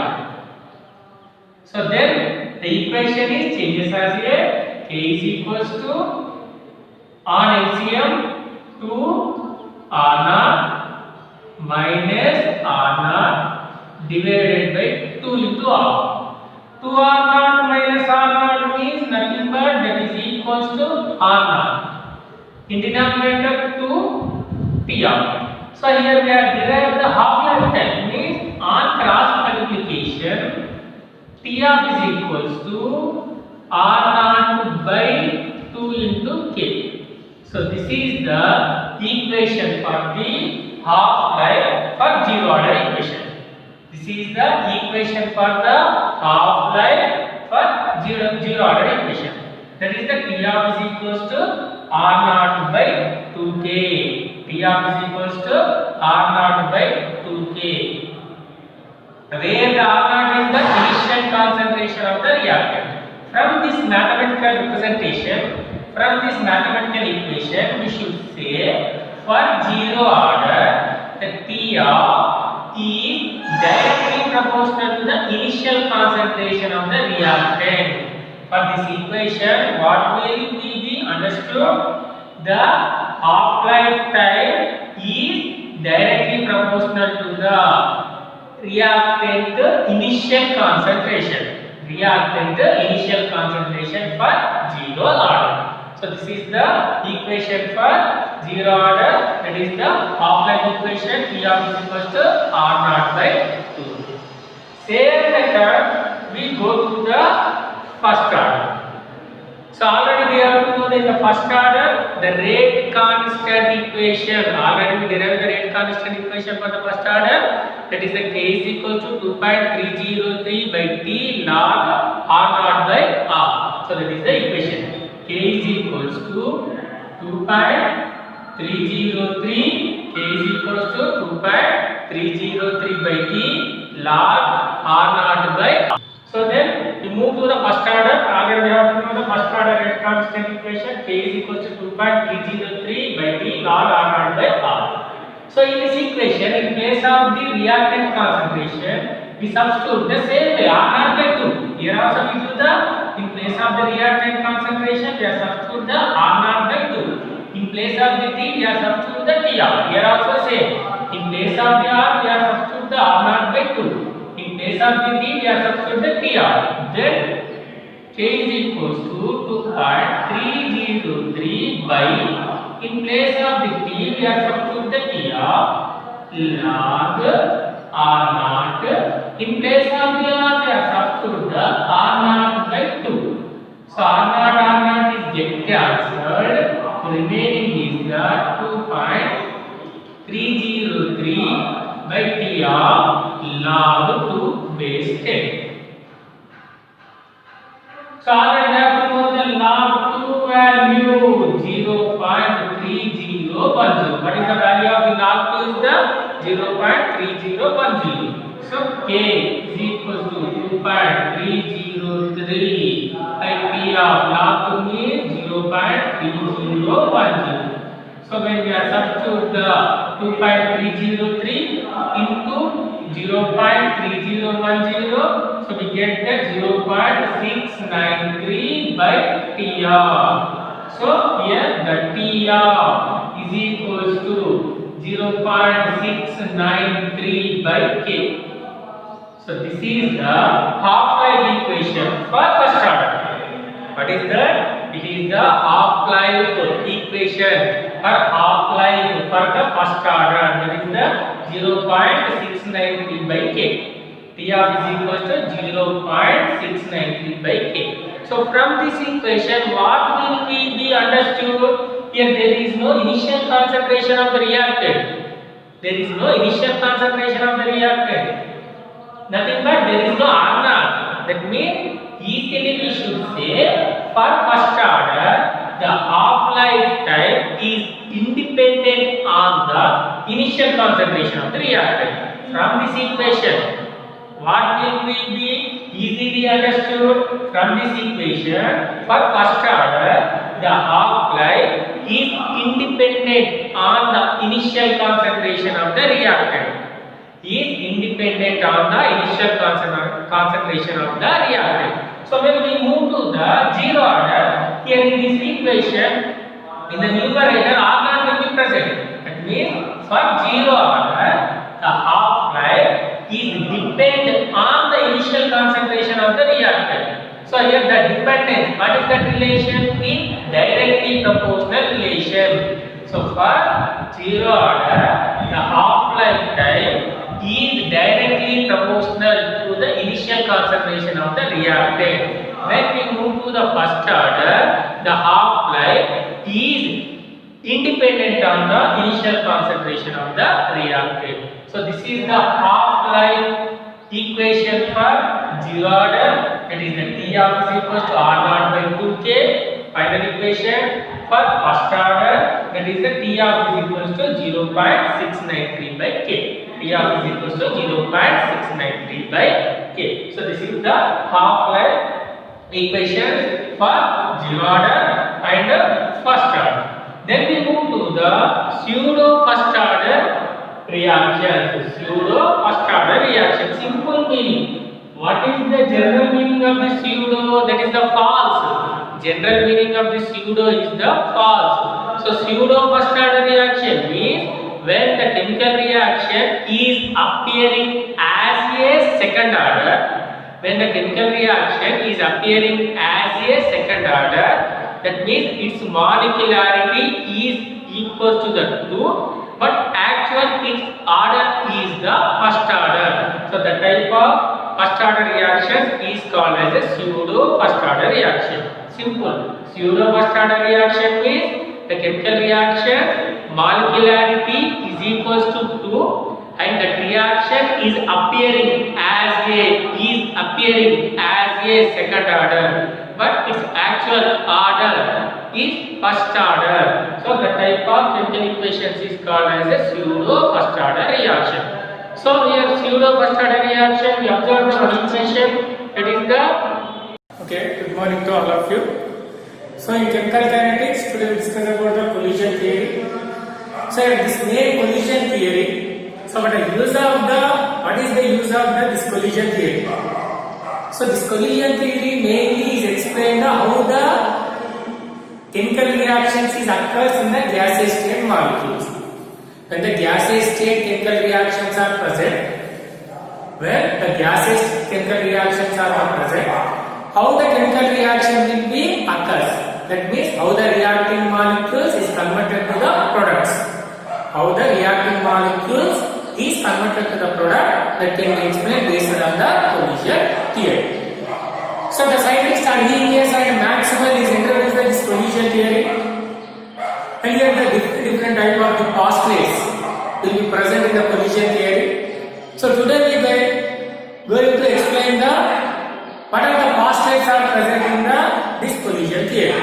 So then the equation is changes as here. K is equals to on LCM 2 R naught minus R naught divided by 2 into R. 2 R naught minus R naught means nothing but that is equals to R naught. In denominator 2 Tr. So here we have derived the half-life time, means on cross multiplication Tr is equals to R naught by 2 into K. So this is the equation for the half-life for zero order equation. This is the equation for the half-life for zero order equation. That is the Tr is equals to R naught by 2K. Tr is equals to R naught by 2K. Where the R naught is the initial concentration of the reactant. From this mathematical representation, from this mathematical equation, we should say for zero order, the Tr is directly proportional to the initial concentration of the reactant. For this equation, what will be understood? The half-life time is directly proportional to the reactant initial concentration. Reactant initial concentration for zero order. So this is the equation for zero order. That is the half-life equation. T is equals to R naught by 2. Same method we go to the first order. So already we have to know that in the first order the rate constant equation. Already we derived the rate constant equation for the first order. That is the K is equal to 2.303 by T log R naught by R. So that is the equation. K is equals to 2.303. K is equals to 2.303 by T log R naught by R. So then we move to the first order. Already we have to know the first order rate constant equation. K is equals to 2.303 by T log R naught by R. So in this equation, in place of the reactant concentration, we substitute the same way R naught by 2. Here also we do the, in place of the reactant concentration, we have substitute the R naught by 2. In place of the T, we have substitute the Tr. Here also same. In place of the R, we have substitute the R naught by 2. In place of the T, we have substitute the Tr. Then K is equals to 2.303 by, in place of the T, we have substitute the Tr log R naught. In place of the R, we have substitute the R naught by 2. So R naught is get cancelled. Remaining is the 2.303 by Tr log 2 base 10. So already we have to know the log 2 value 0.3010. What is the value of the log 2 is the 0.3010. So K is equals to 2.303 by P of log 2 means 0.3010. So when we are substitute the 2.303 into 0.3010, so we get the 0.693 by Tr. So here the Tr is equals to 0.693 by K. So this is the half-life equation for first order. What is that? It is the half-life equation for half-life for the first order. That is the 0.693 by K. T of is equals to 0.693 by K. So from this equation, what will be understood? Here there is no initial concentration of the reactant. There is no initial concentration of the reactant. Nothing but there is no R naught. That means easily we should say for first order the half-life time is independent on the initial concentration of the reactant. From this equation, what will be easily understood from this equation? For first order, the half-life is independent on the initial concentration of the reactant. Is independent on the initial concentration of the reactant. So when we move to the zero order, here in this equation, in the numerator, R0 will be present. That means for zero order, the half-life is dependent on the initial concentration of the reactant. So here the dependence, what is that relation? In directly proportional relation. So for zero order, the half-life time is directly proportional to the initial concentration of the reactant. When we move to the first order, the half-life is independent on the initial concentration of the reactant. So this is the half-life equation for zero order. That is the T of is equals to R0 by 2K. Final equation for first order, that is the T of is equals to 0.693 by K. T of is equals to 0.693 by K. So this is the half-life equation for zero order and first order. Then we move to the pseudo first order reaction. Pseudo first order reaction. Simple meaning. What is the general meaning of the pseudo? That is the false. General meaning of the pseudo is the false. So pseudo first order reaction means when the chemical reaction is appearing as a second order. When the chemical reaction is appearing as a second order, that means its molecularity is equal to the 2, but actual its order is the first order. So the type of first order reaction is called as a pseudo first order reaction. Simple. Pseudo first order reaction means the chemical reaction molecularity is equals to 2 and the reaction is appearing as a second order, but its actual order is first order. So the type of chemical equations is called as a pseudo first order reaction. So here pseudo first order reaction, we observe the one equation, that is the. Okay, good morning to all of you. So in chemical kinetics, today we discuss about the collision theory. So this name collision theory. So what is the use of this collision theory? So this collision theory mainly is explained how the chemical reactions occurs in the gaseous state molecules. When the gaseous state chemical reactions are present, how the chemical reaction will be occurs. That means how the reacting molecules is converted to the products. How the reacting molecules is converted to the product, that can be explained based on the collision theory. So the scientists Arrhenius and Maxwell is introduced by this collision theory. And here the different type of the postulates will be present in the collision theory. So today we are going to explain what are the postulates are present in this collision theory.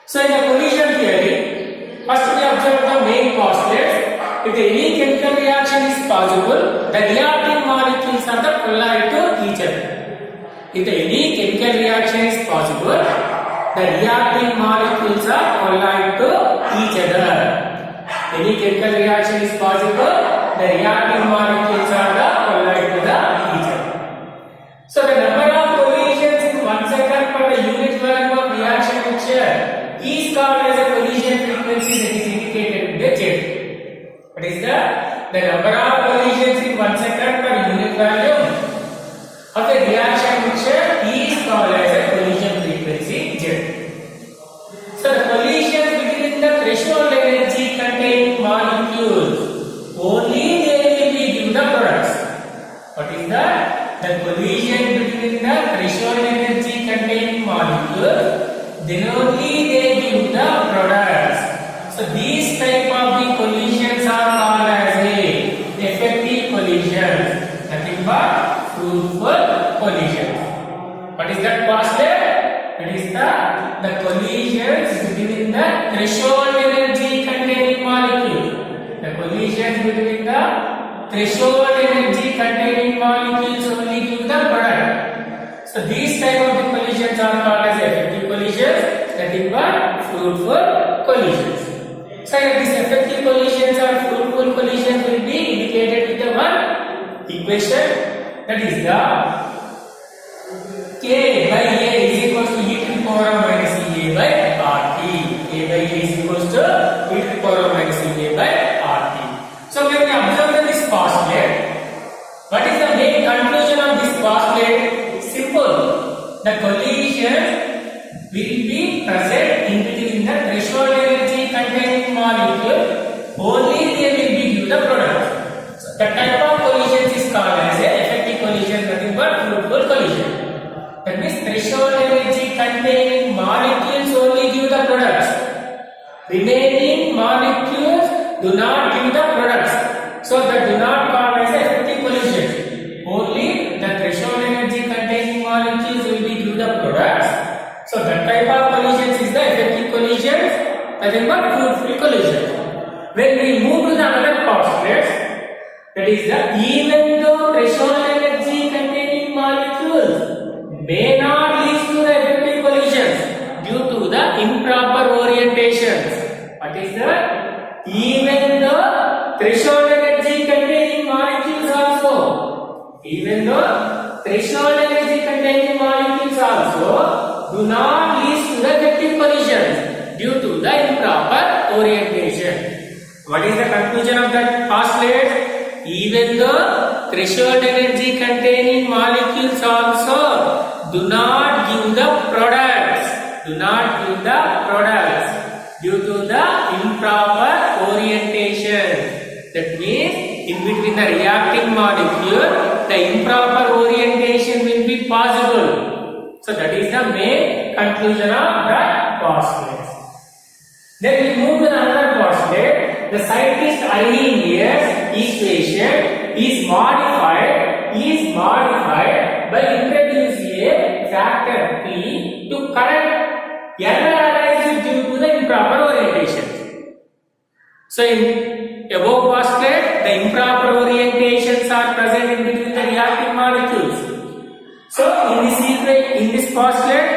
So in the collision theory, first we observe the main postulates. If any chemical reaction is possible, the reacting molecules are the collide to each other. If any chemical reaction is possible, the reacting molecules are collide to each other. Any chemical reaction is possible, the reacting molecules are the collide to each other. So the number of collisions in 1 second per the unit value of reaction mixture is called as a collision frequency, that is indicated with the Z. What is the number of collisions in 1 second per unit value of the reaction mixture is called as a collision frequency Z. So the collisions between the threshold energy containing molecules, only they will be given the products. What is that? The collision between the threshold energy containing molecules, then only they give the products. So these type of the collisions are called as effective collisions, nothing but fruitful collisions. What is that postulate? It is the collisions threshold energy containing molecule. The collisions between the threshold energy containing molecules only give the product. So these type of the collisions are called as effective collisions, nothing but fruitful collisions. So these effective collisions or fruitful collisions will be indicated with the one equation, that is the K by A is equals to e to the power of minus E A by RT. K by A is equals to e to the power of minus E A by RT. So when we observe this postulate, what is the main conclusion of this postulate? Simple. The collision will be present in between the threshold energy containing molecule, only they will be give the product. So the type of collisions is called as a effective collision, nothing but fruitful collision. That means threshold energy containing molecules only give the products. Remaining molecules do not give the products. So that do not call as effective collision. Only the threshold energy containing molecules will be give the products. So that type of collisions is the effective collisions, nothing but fruitful collision. When we move to the another postulate, that is the even though threshold energy containing molecules may not lead to the effective collisions due to the improper orientations. What is that? Even the threshold energy containing molecules also, even though threshold energy containing molecules also do not lead to the effective collisions due to the improper orientation. What is the conclusion of that postulate? Even though threshold energy containing molecules also do not give the products, due to the improper orientation. That means in between the reacting molecule, the improper orientation will be possible. So that is the main conclusion of that postulate. Then we move to another postulate. The scientist Arrhenius equation is modified by introducing a factor P to correct error arising due to the improper orientation. So in above postulate, the improper orientations are present in between the reacting molecules. So in this postulate,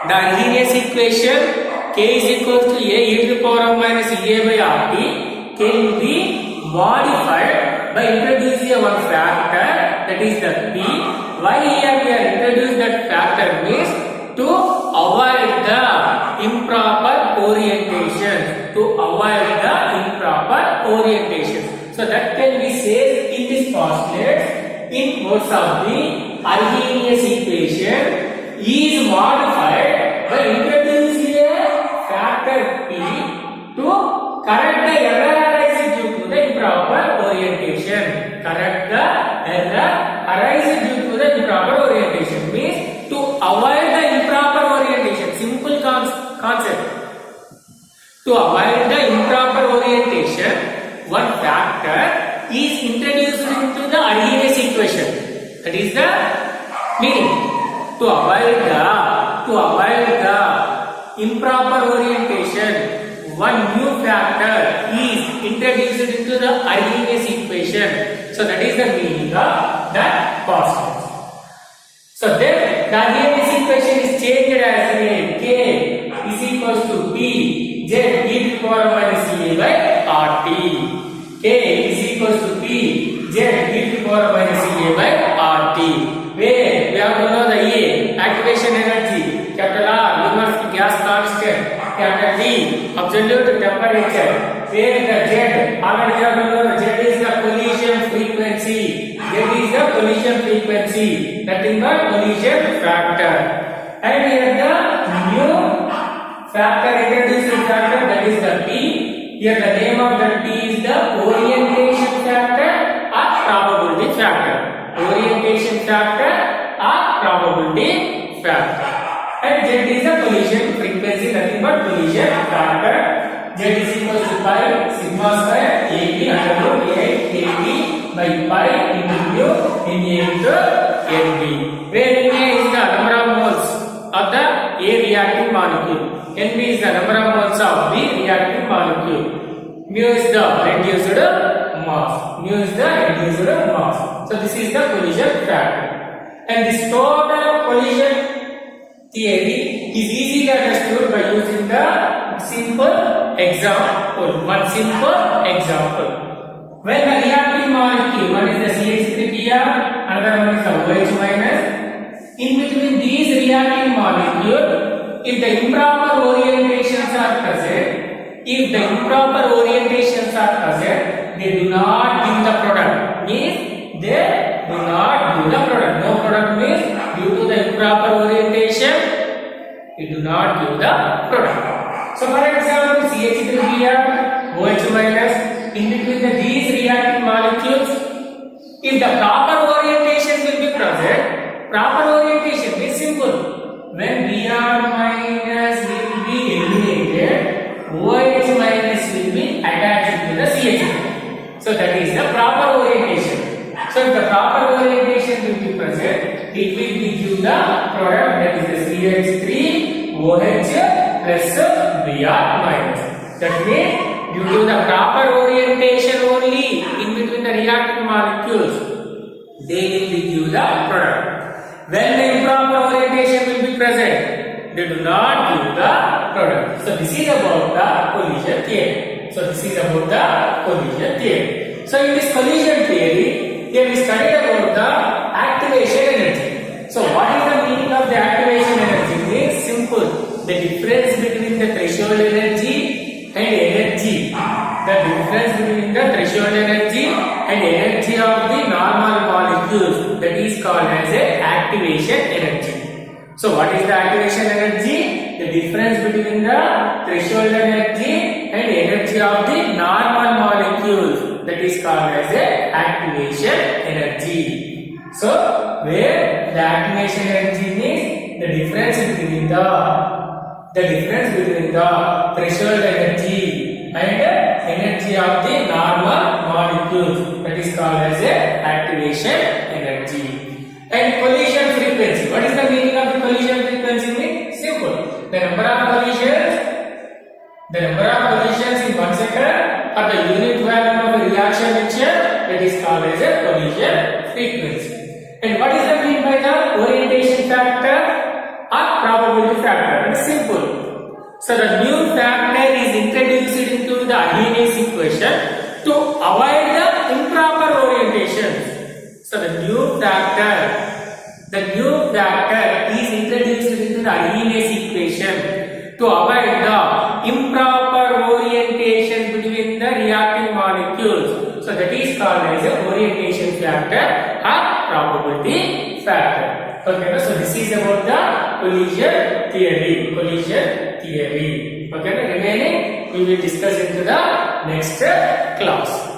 the Arrhenius equation K is equals to A e to the power of minus E A by RT can be modified by introducing one factor, that is the P. Why here we are introduced that factor means to avoid the improper orientation. So that can be said in this postulate in words of the Arrhenius equation is modified by introducing a factor P to correct the error arising due to the improper orientation. Correct the error arising due to the improper orientation means to avoid the improper orientation. Simple concept. To avoid the improper orientation, one factor is introduced into the Arrhenius equation. That is the meaning. To avoid the improper orientation, one new factor is introduced into the Arrhenius equation. So that is the meaning of that postulate. So then the Arrhenius equation is changed as K is equals to P Z e to the power minus E A by RT. K is equals to P Z e to the power minus E A by RT. Where we have to know the A, activation energy, capital R, universal gas constant, capital D, absolute temperature. Where the Z, already we have to know the Z is the collision frequency. Z is the collision frequency, nothing but collision factor. And here the new factor introducing factor, that is the P. Here the name of the P is the orientation factor or probability factor. Orientation factor or probability factor. And Z is the collision frequency, nothing but collision factor. Z is equals to pi sigma square AB under root A AB by pi into mu in A into NB. Where A is the number of moles of the A reacting molecule. Nb is the number of moles of the reactive molecule. Mu is the reduced mass. Mu is the reduced mass. So this is the collision factor. And this total collision theory is easily understood by using the simple example. One simple example. When the reactive molecule, one is the CH3Br, another one is the OH minus. In between these reactive molecules, if the improper orientations are present, they do not give the product. Means they do not give the product. No product means due to the improper orientation, it do not give the product. So for example, CH3Br, OH minus, in between these reactive molecules, if the proper orientation will be present, proper orientation is simple. When Br minus will be eliminated, OH minus will be attached to the CH3. So that is the proper orientation. So if the proper orientation will be present, it will give you the product, that is the CH3OH plus Br minus. That means due to the proper orientation only in between the reactive molecules, they will give you the product. When the improper orientation will be present, they do not give the product. So this is about the collision theory. So in this collision theory, here we studied about the activation energy. So what is the meaning of the activation energy? It is simple. The difference between the threshold energy and energy. The difference between the threshold energy and energy of the normal molecules, that is called as a activation energy. So what is the activation energy? The difference between the threshold energy and energy of the normal molecules, that is called as a activation energy. So where the activation energy means the difference between the threshold energy and energy of the normal molecules, that is called as a activation energy. And collision frequency. What is the meaning of the collision frequency? Means simple. The number of collisions in 1 second or the unit volume of a reaction mixture, that is called as a collision frequency. And what is the mean by the orientation factor or probability factor? It's simple. So the new factor is introduced into the Arrhenius equation to avoid the improper orientations. So the new factor is introduced into the Arrhenius equation to avoid the improper orientation between the reacting molecules. So that is called as a orientation factor or probability factor. Okay, so this is about the collision theory. Okay, remaining we will discuss into the next class.